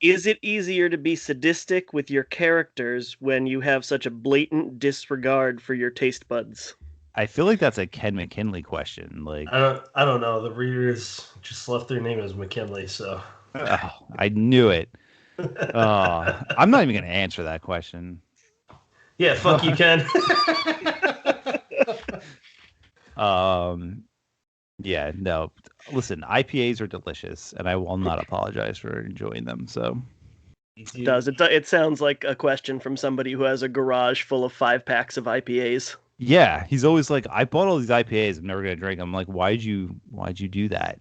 Is it easier to be sadistic with your characters when you have such a blatant disregard for your taste buds? I feel like that's a Ken McKinley question. Like, I don't know. The readers just left their name as McKinley, so oh, I knew it. I'm not even going to answer that question. yeah, fuck you, Ken. Yeah, no. Listen, IPAs are delicious, and I will not apologize for enjoying them. So It sounds like a question from somebody who has a garage full of 5-packs of IPAs. yeah, he's always like, I bought all these IPAs. I'm never gonna drink them. I'm like, why'd you do that?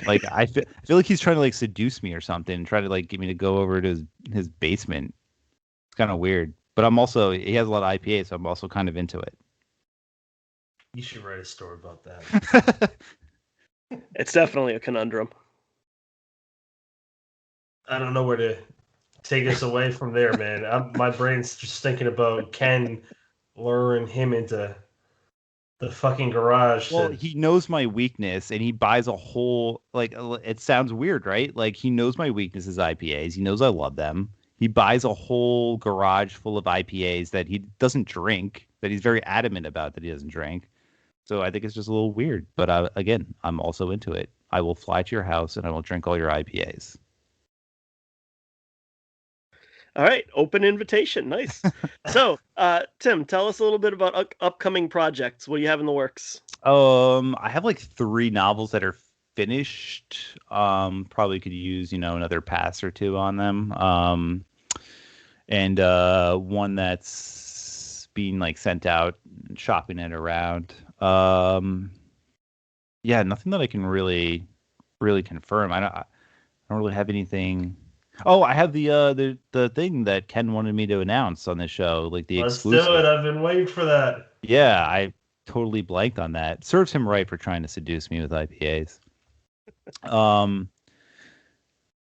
Like, I feel like he's trying to like seduce me or something, and try to like get me to go over to his basement. It's kind of weird, but he has a lot of IPAs, so I'm also kind of into it. You should write a story about that. It's definitely a conundrum. I don't know where to take us away from there, man. My brain's just thinking about Ken luring him into the fucking garage. Well, he knows my weakness, and he buys a whole, like, it sounds weird, right? Like, he knows my weakness is IPAs. He knows I love them. He buys a whole garage full of IPAs that he doesn't drink, that he's very adamant about that he doesn't drink. So I think it's just a little weird. But again, I'm also into it. I will fly to your house, and I will drink all your IPAs. All right, open invitation. Nice. So, Tim, tell us a little bit about upcoming projects. What do you have in the works? I have like 3 novels that are finished. Probably could use, another pass or 2 on them. And one that's being like sent out, shopping it around. Yeah, nothing that I can really confirm. I don't really have anything. Oh, I have the thing that Ken wanted me to announce on this show, like the exclusive. Let's do it. I've been waiting for that. Yeah, I totally blanked on that. Serves him right for trying to seduce me with IPAs.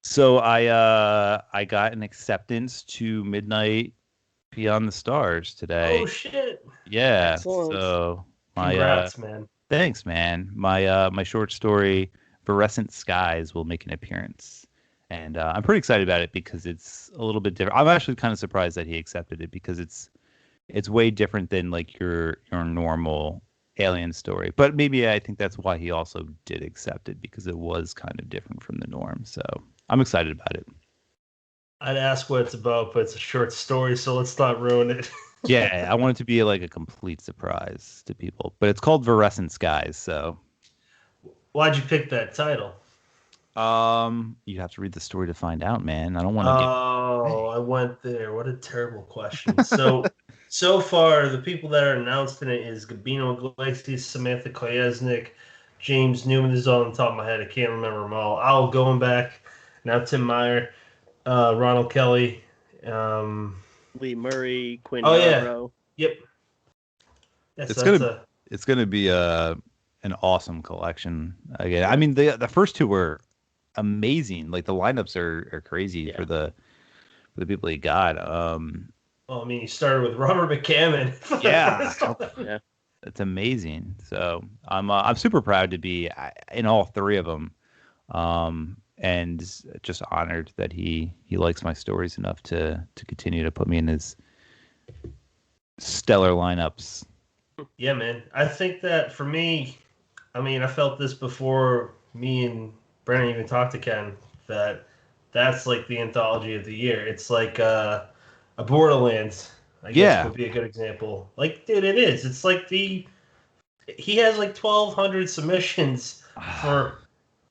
So I got an acceptance to Midnight Beyond the Stars today. Oh shit! Yeah. Excellent. So Congrats, man. Thanks, man. My short story Virescent Skies will make an appearance. And I'm pretty excited about it because it's a little bit different. I'm actually kind of surprised that he accepted it because it's way different than like your normal Alien story. But maybe I think that's why he also did accept it, because it was kind of different from the norm. So I'm excited about it. I'd ask what it's about, but it's a short story, so let's not ruin it. Yeah, I want it to be like a complete surprise to people. But it's called Virescent Skies, so. Why'd you pick that title? You have to read the story to find out, man. I don't want to I went there. What a terrible question. So far, the people that are announced in it is Gabino Iglesias, Samantha Koyesnik, James Newman. This is all on the top of my head. I can't remember them all. Al going back. Now Tim Meyer, Ronald Kelly, Lee Murray, Quinn Yarbrough. Yeah. Yep. Yes, it's gonna be an awesome collection. Again, I mean the first 2 were amazing. Like the lineups are crazy for the people he got. Well, I mean, you started with Robert McCammon. Yeah, it's amazing. So I'm super proud to be in all 3 of them, and just honored that he likes my stories enough to continue to put me in his stellar lineups. Yeah, man. I think that for me, I mean, I felt this before me and Brennan even talked to Ken, that's like the anthology of the year. It's like a Borderlands, I guess would be a good example. Like, dude, it is. It's like he has like 1,200 submissions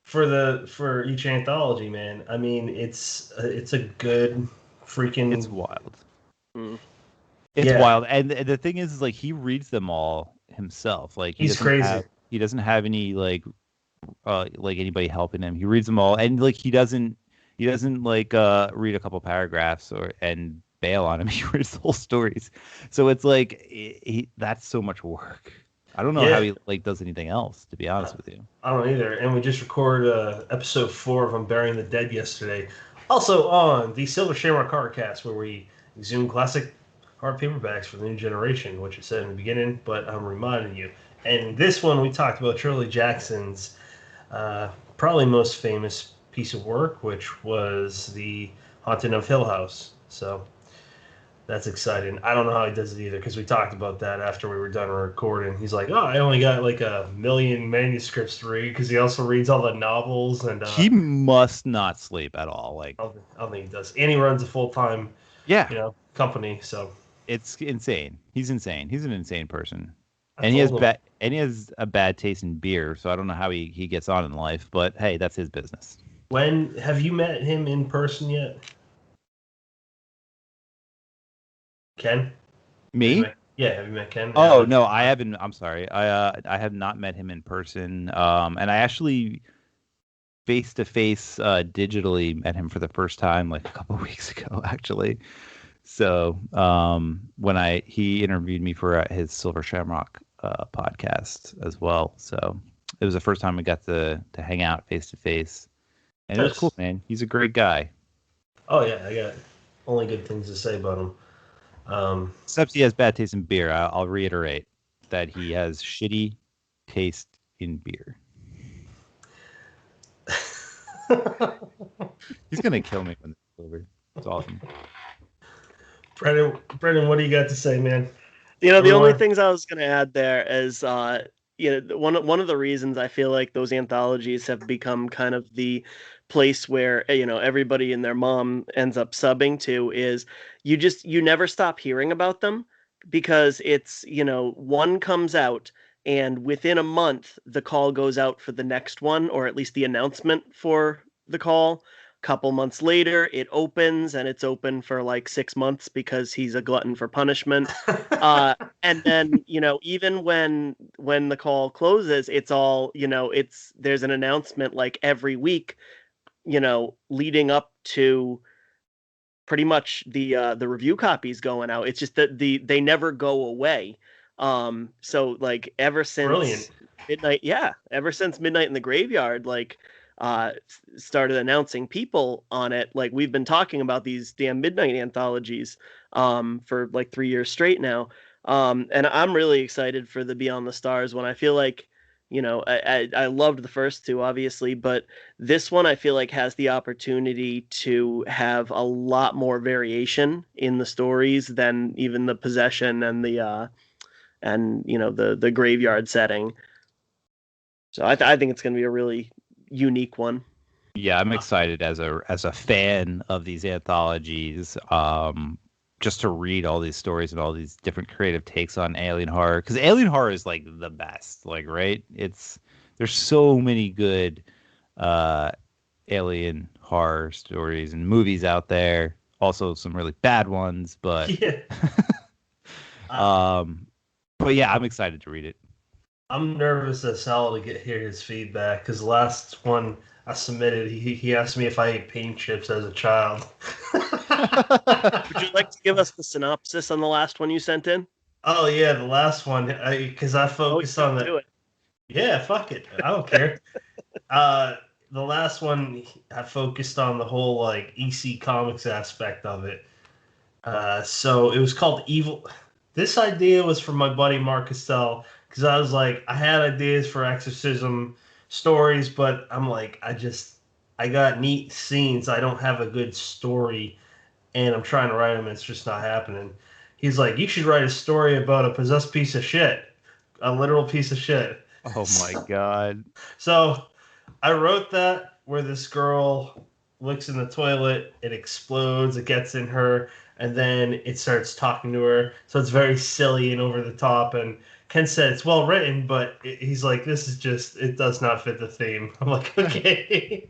for each anthology, man. I mean, it's a good freaking. It's wild. It's wild, and the thing is like he reads them all himself. Like he's crazy. He doesn't have any like anybody helping him. He reads them all, and like he doesn't like read a couple paragraphs and bail on him. He reads the whole stories. So it's like that's so much work. I don't know how he like does anything else, to be honest with you. I don't either. And we just recorded episode 4 of Unburying the Dead yesterday. Also on the Silver Shamrock Horrorcast, where we exhume classic hard paperbacks for the new generation, which I said in the beginning, but I'm reminding you. And this one we talked about Shirley Jackson's probably most famous piece of work, which was the Haunting of Hill House. So That's exciting. I don't know how he does it either, because we talked about that after we were done recording. He's like, "Oh, I only got like 1,000,000 manuscripts to read," because he also reads all the novels and. He must not sleep at all. Like, I don't think he does. And he runs a full-time, yeah, company. So it's insane. He's insane. He's an insane person, I and he told him, he has a bad taste in beer. So I don't know how he gets on in life, but hey, that's his business. when have you met him in person yet, Ken? Me? Have you met Ken? Oh no, I haven't. I'm sorry. I have not met him in person. And I actually face to face digitally met him for the first time like a couple of weeks ago, actually. So when he interviewed me for his Silver Shamrock podcast as well. So it was the first time we got to hang out face to face, and it was cool, man. He's a great guy. Oh yeah, I got only good things to say about him. Except he has bad taste in beer. I'll reiterate that he has shitty taste in beer. He's gonna kill me when it's over. It's awesome. Brendan, what do you got to say, man? The only things I was gonna add there is one of the reasons I feel like those anthologies have become kind of the place where everybody and their mom ends up subbing to is you never stop hearing about them, because it's one comes out and within a month the call goes out for the next one, or at least the announcement for the call. Couple months later it opens, and it's open for like 6 months because he's a glutton for punishment. And then even when the call closes, it's all there's an announcement like every week leading up to pretty much the review copies going out. It's just that they never go away. So like ever since Brilliant. ever since Midnight in the Graveyard, like started announcing people on it, like we've been talking about these damn Midnight anthologies for like 3 years straight now. And I'm really excited for the Beyond the Stars one. I feel like I loved the first two, obviously, but this one I feel like has the opportunity to have a lot more variation in the stories than even the Possession and the graveyard setting. So I think it's going to be a really unique one. Yeah, I'm excited as a fan of these anthologies. Just to read all these stories and all these different creative takes on alien horror, because alien horror is like the best, like, right? There's so many good alien horror stories and movies out there. Also some really bad ones, but Yeah. but yeah, I'm excited to read it. I'm nervous as hell to hear his feedback, because the last one I submitted, he asked me if I ate paint chips as a child. Would you like to give us the synopsis on the last one you sent in? Oh yeah, the last one, because I focused on the. Yeah, fuck it, I don't care. The last one, I focused on the whole like EC Comics aspect of it. So it was called Evil. This idea was from my buddy Mark Castell, because I was like, I had ideas for exorcism stories, but I'm like, I got neat scenes. I don't have a good story, and I'm trying to write them, and it's just not happening. He's like, you should write a story about a possessed piece of shit, a literal piece of shit. Oh my god. So I wrote that where this girl looks in the toilet, it explodes, it gets in her, and then it starts talking to her. So it's very silly and over the top. And Ken said it's well written, but he's like, this is just, it does not fit the theme. I'm like, okay.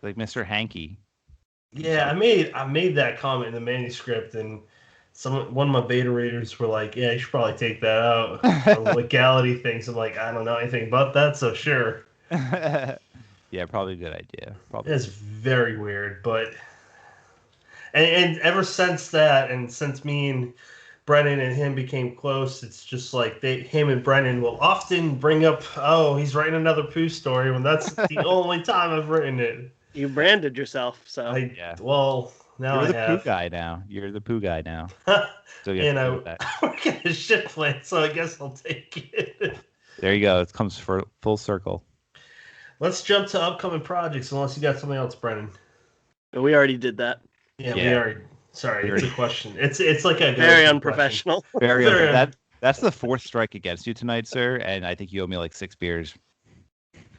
Like Mr. Hanky. Yeah, I made that comment in the manuscript, and one of my beta readers were like, yeah, you should probably take that out. The legality things. I'm like, I don't know anything about that, so sure. Yeah, probably a good idea. Probably. It's very weird, but and ever since that, and since me and Brennan and him became close, it's just like him and Brennan will often bring up, oh, he's writing another Pooh story, when that's the only time I've written it. You branded yourself, so yeah. Well, now You're the Pooh guy now. You're the Pooh guy now. So and I work at a shit plant, so I guess I'll take it. There you go. It comes for full circle. Let's jump to upcoming projects, unless you got something else, Brennan. we already did that. Yeah, we already. Sorry, it's a question. It's like a Very go-to unprofessional. Very Very that's the fourth strike against you tonight, sir, and I think you owe me like 6 beers.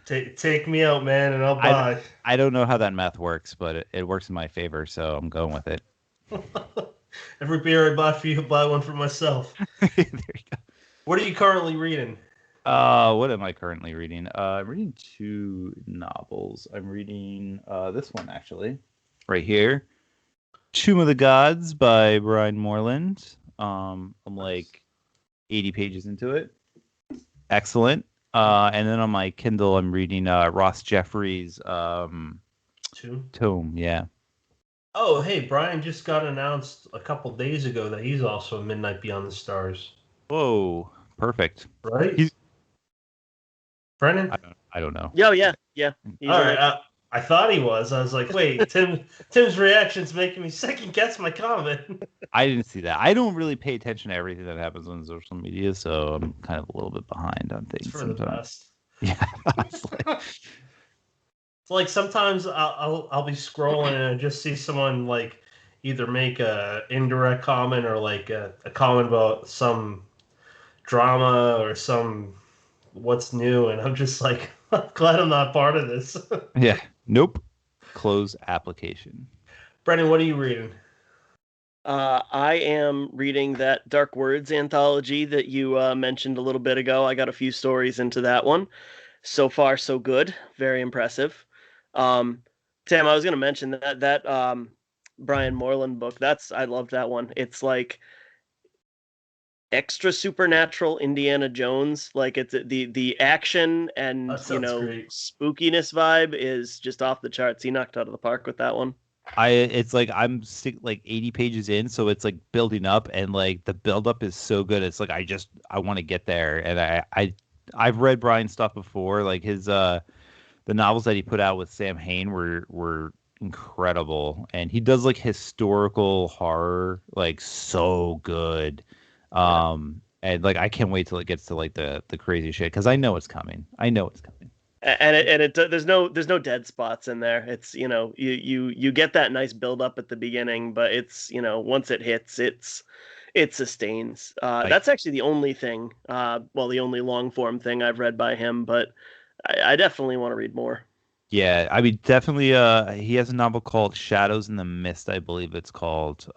Take me out, man, and I'll buy. I don't know how that math works, but it works in my favor, so I'm going with it. Every beer I buy for you, buy one for myself. There you go. What are you currently reading? What am I currently reading? I'm reading 2 novels. I'm reading this one actually, right here, Tomb of the Gods by Brian Moreland. I'm like 80 pages into it. Excellent. And then on my Kindle, I'm reading Ross Jeffries' Tome. Yeah. Oh, hey, Brian just got announced a couple days ago that he's also a Midnight Beyond the Stars. Whoa, perfect. Right? Brennan? I don't know. Yeah. All right. I thought he was. I was like, wait, Tim's reaction's making me second guess my comment. I didn't see that. I don't really pay attention to everything that happens on social media, so I'm kind of a little bit behind on things. It's for the best. Yeah. It's like sometimes I'll be scrolling and I just see someone like either make a indirect comment or like a comment about some drama or some what's new, and I'm just like, I'm glad I'm not part of this. Yeah. Nope. Close application. Brennan, what are you reading? I am reading that Dark Words anthology that you mentioned a little bit ago. I got a few stories into that one. So far, so good. Very impressive. Tim, I was going to mention that Brian Moreland book. I loved that one. It's like extra supernatural Indiana Jones. Like it's the action and great. spookiness vibe is just off the charts. He knocked out of the park with that one. It's like I'm like 80 pages in, so it's like building up, and like the build up is so good. It's like I want to get there, and I've read Brian's stuff before. Like his the novels that he put out with Sam Hain were incredible, and he does like historical horror like so good. And like I can't wait till it gets to like the crazy shit because I know it's coming. And there's no dead spots in there. It's you get that nice build up at the beginning, but it's once it hits, it sustains. That's actually the only thing, the only long form thing I've read by him, but I definitely want to read more. Yeah, I mean definitely. He has a novel called Shadows in the Mist, I believe it's called.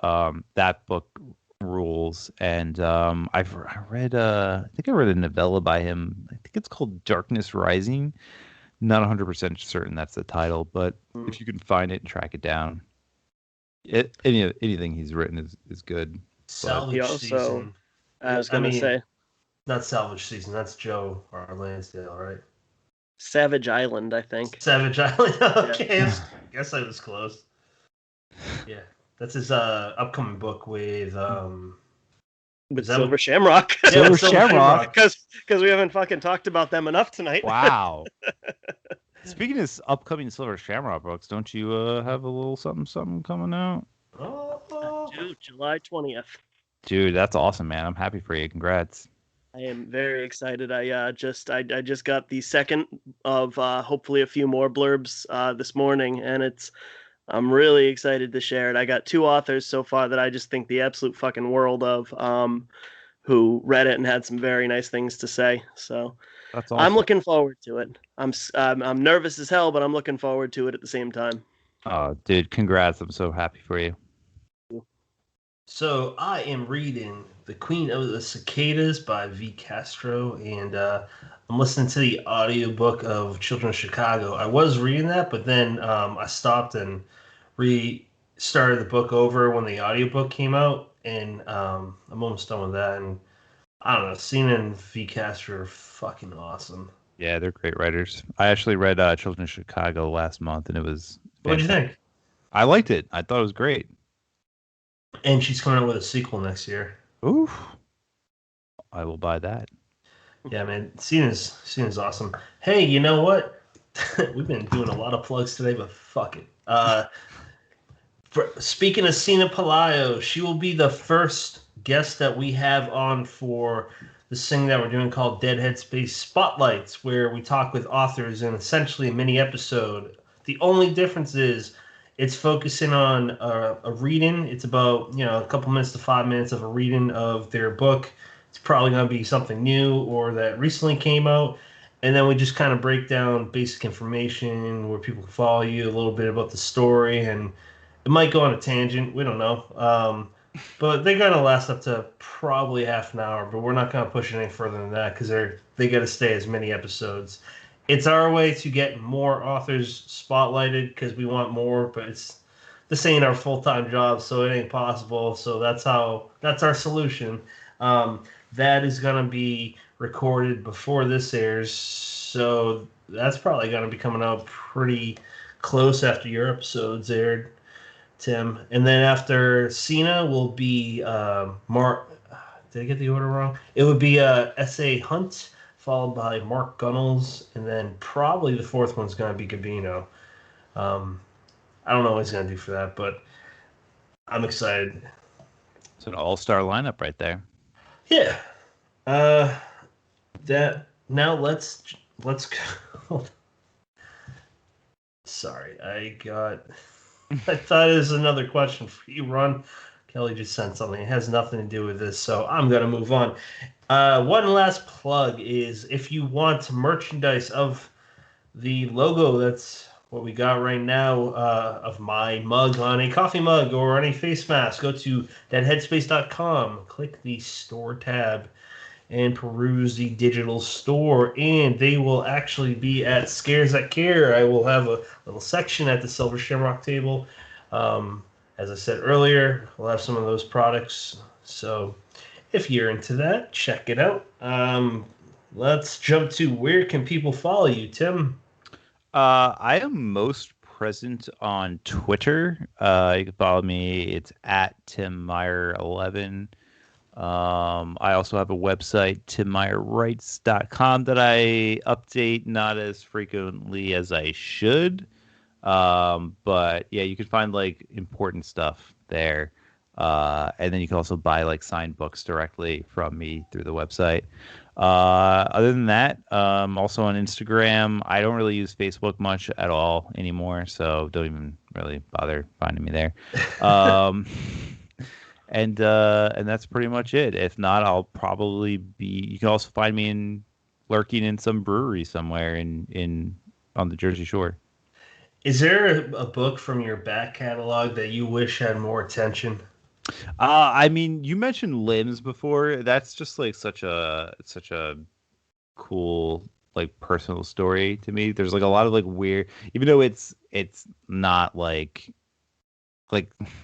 That book rules, and I read I think I read a novella by him. I think it's called Darkness Rising. Not 100% certain that's the title, but if you can find it and track it down, anything he's written is good. Salvage Season. I was gonna say, not Salvage Season. That's Joe or Lansdale, right? Savage Island, I think. Savage Island. Okay, yeah. Guess I was close. Yeah. That's his upcoming book with Silver Shamrock. Yeah, Silver Shamrock. Because we haven't fucking talked about them enough tonight. Wow. Speaking of upcoming Silver Shamrock books, don't you have a little something coming out? Dude, July 20th. Dude, that's awesome, man. I'm happy for you. Congrats. I am very excited. I just got the second of hopefully a few more blurbs this morning, and I'm really excited to share it. I got 2 authors so far that I just think the absolute fucking world of, who read it and had some very nice things to say. So that's awesome. I'm looking forward to it. I'm nervous as hell, but I'm looking forward to it at the same time. Oh, dude, congrats. I'm so happy for you. So I am reading The Queen of the Cicadas by V. Castro, and I'm listening to the audiobook of Children of Chicago. I was reading that, but then I stopped and restarted the book over when the audiobook came out, and I'm almost done with that. And I don't know, Cena and V. Castro are fucking awesome. Yeah, they're great writers. I actually read Children of Chicago last month, and it was fantastic. What'd you think? I liked it. I thought it was great. And she's coming out with a sequel next year. Ooh, I will buy that. Yeah, man, Cena's awesome. Hey, you know what? We've been doing a lot of plugs today, but fuck it. Speaking of Cena Pelayo, she will be the first guest that we have on for this thing that we're doing called Dead Headspace Spotlights, where we talk with authors in essentially a mini episode. The only difference is It's focusing on a reading. It's about a couple minutes to 5 minutes of a reading of their book. It's probably going to be something new or that recently came out. And then we just kind of break down basic information where people can follow you, a little bit about the story, and it might go on a tangent. We don't know. But they're going to last up to probably half an hour, but we're not going to push it any further than that because they got to stay as many episodes. It's our way to get more authors spotlighted because we want more, but this ain't our full-time job, so it ain't possible. So that's our solution. That is going to be recorded before this airs, so that's probably going to be coming out pretty close after your episodes aired, Tim. And then after Cena will be Mark. Did I get the order wrong? It would be S.A. Hunt, followed by Mark Gunnels, and then probably the fourth one's going to be Gabino. I don't know what he's going to do for that, but I'm excited. It's an all-star lineup right there. Yeah. That now let's go. Sorry, I thought it was another question for you, Ron. Kelly just sent something. It has nothing to do with this, so I'm gonna move on. One last plug is if you want merchandise of the logo, that's what we got right now, of my mug on a coffee mug or on a face mask, go to thatheadspace.com, click the store tab, and peruse the digital store, and they will actually be at Scarezakir. I will have a little section at the Silver Shamrock table. As I said earlier, we'll have some of those products. So if you're into that, check it out. Let's jump to where can people follow you, Tim? I am most present on Twitter. You can follow me. It's at TimMeyer11. I also have a website, timmeyerwrites.com, that I update not as frequently as I should. But yeah, you can find like important stuff there. And then you can also buy like signed books directly from me through the website. Other than that, also on Instagram. I don't really use Facebook much at all anymore, so don't even really bother finding me there. And that's pretty much it. If not, I'll probably be. You can also find me lurking in some brewery somewhere on the Jersey Shore. Is there a book from your back catalog that you wish had more attention? I mean, you mentioned Limbs before. That's just like such a cool like personal story to me. There's like a lot of like weird, even though it's not like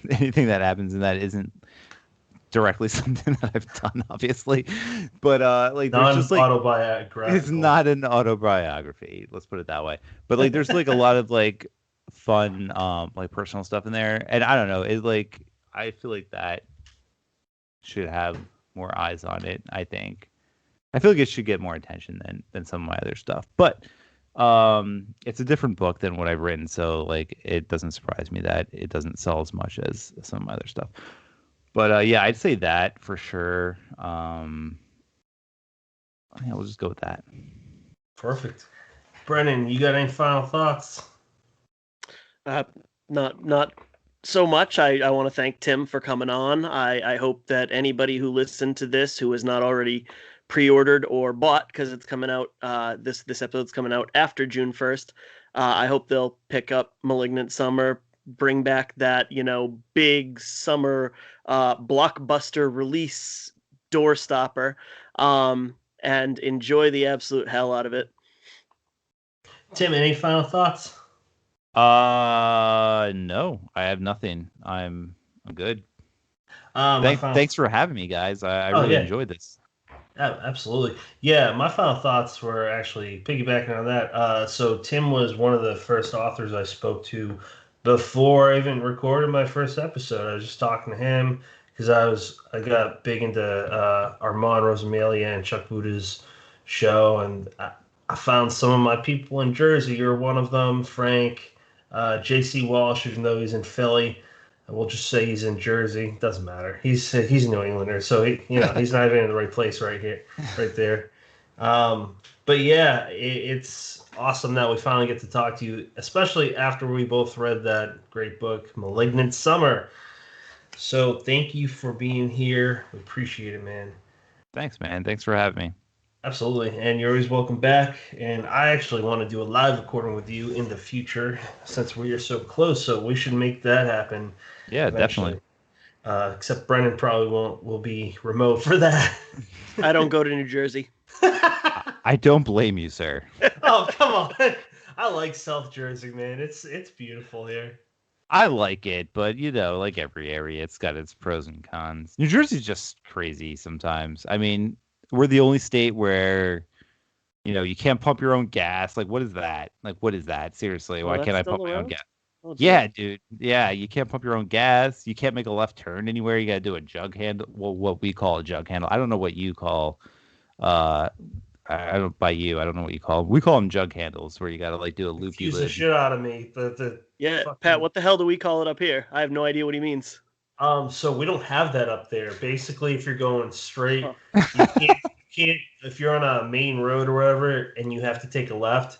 anything that happens in that isn't directly something that I've done, obviously. But like there's just like autobiographical. It's not an autobiography. Let's put it that way. But like there's like a lot of like fun like personal stuff in there, and I don't know. It like I feel like that should have more eyes on it. I feel like it should get more attention than some of my other stuff. But it's a different book than what I've written, so like it doesn't surprise me that it doesn't sell as much as some of my other stuff. But yeah, I'd say that for sure. Yeah, we'll just go with that. Perfect. Brennan, you got any final thoughts? Not so much. I want to thank Tim for coming on. I hope that anybody who listened to this who has not already pre-ordered or bought, because it's coming out, this episode's coming out after June 1st, I hope they'll pick up Malignant Summer, bring back that, big summer blockbuster release doorstopper, and enjoy the absolute hell out of it. Tim, any final thoughts? No, I have nothing. I'm good. Thanks for having me, guys. I really enjoyed this. Absolutely. Yeah, my final thoughts were actually piggybacking on that. So Tim was one of the first authors I spoke to before I even recorded my first episode. I was just talking to him because I got big into Armand Rosamalia and Chuck Buda's show, and I found some of my people in Jersey. You're one of them, Frank, J.C. Walsh, even though he's in Philly. We'll just say he's in Jersey. Doesn't matter. He's a New Englander, so he's not even in the right place right there. But yeah, it's awesome that we finally get to talk to you, especially after we both read that great book, Malignant Summer. So thank you for being here. We appreciate it, man. Thanks, man. Thanks for having me. Absolutely. And you're always welcome back. And I actually want to do a live recording with you in the future since we are so close. So we should make that happen Yeah, eventually. definitely. Except Brennan probably will be remote for that. I don't go to New Jersey. I don't blame you, sir. Oh, come on. I like South Jersey, man. It's beautiful here. I like it, but like every area, it's got its pros and cons. New Jersey's just crazy sometimes. I mean, we're the only state where, you can't pump your own gas. Like, what is that? Like, what is that? Seriously, why that's can't I still pump my own around? gas? Oh, Yeah, dude. Yeah, you can't pump your own gas. You can't make a left turn anywhere. You got to do a jug handle. Well, what we call a jug handle. I don't know what you call. Uh, I don't by you. I don't know what you call them. We call them jug handles, where you got to like do a loopy Confuse the loop. shit out of me. The Yeah, fucking... Pat, what the hell do we call it up here? I have no idea what he means. So we don't have that up there. Basically, if you're going straight, Oh. you can't. If you're on a main road or whatever, and you have to take a left,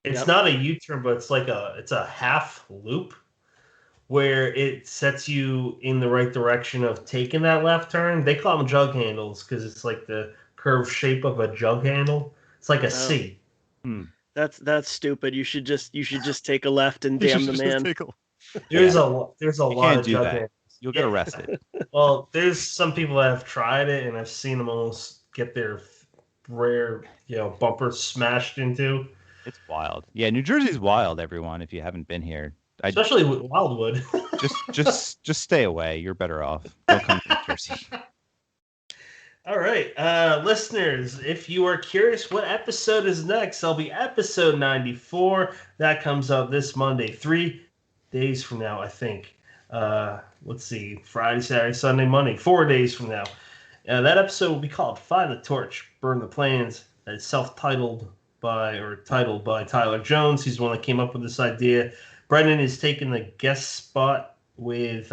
it's Yep. not a U-turn, but it's a half loop where it sets you in the right direction of taking that left turn. They call them jug handles because it's like the curved shape of a jug handle. It's like a C. That's stupid. You should just take a left and You damn should the just man. take a- There's Yeah. a You lot can't of do jug that. handles. You'll get arrested. Well, there's some people that have tried it, and I've seen them almost get their rare, bumper smashed into. It's wild. Yeah, New Jersey's wild, everyone. If you haven't been here, Especially with Wildwood. just stay away. You're better off. Don't come to New Jersey. All right, listeners, if you are curious what episode is next, it'll be episode 94. That comes out this Monday, 3 days from now, I think. Let's see, Friday, Saturday, Sunday, Monday, 4 days from now. That episode will be called Find the Torch, Burn the Plans. It's titled by Tyler Jones. He's the one that came up with this idea. Brendan is taking the guest spot with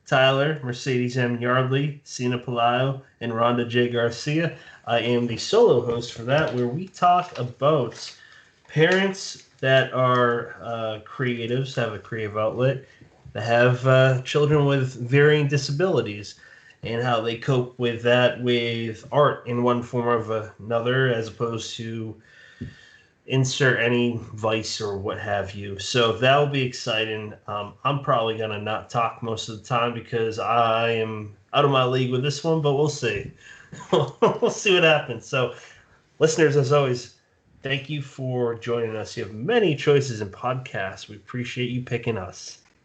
Tyler, Mercedes M. Yardley, Sina Palaio, and Rhonda J. Garcia. I am the solo host for that, where we talk about parents that are creatives, have a creative outlet, that have children with varying disabilities, and how they cope with that with art in one form or another, as opposed to insert any vice or what have you. So that'll be exciting. I'm probably going to not talk most of the time because I am out of my league with this one, but we'll see. We'll see what happens. So, listeners, as always, thank you for joining us. You have many choices in podcasts. We appreciate you picking us.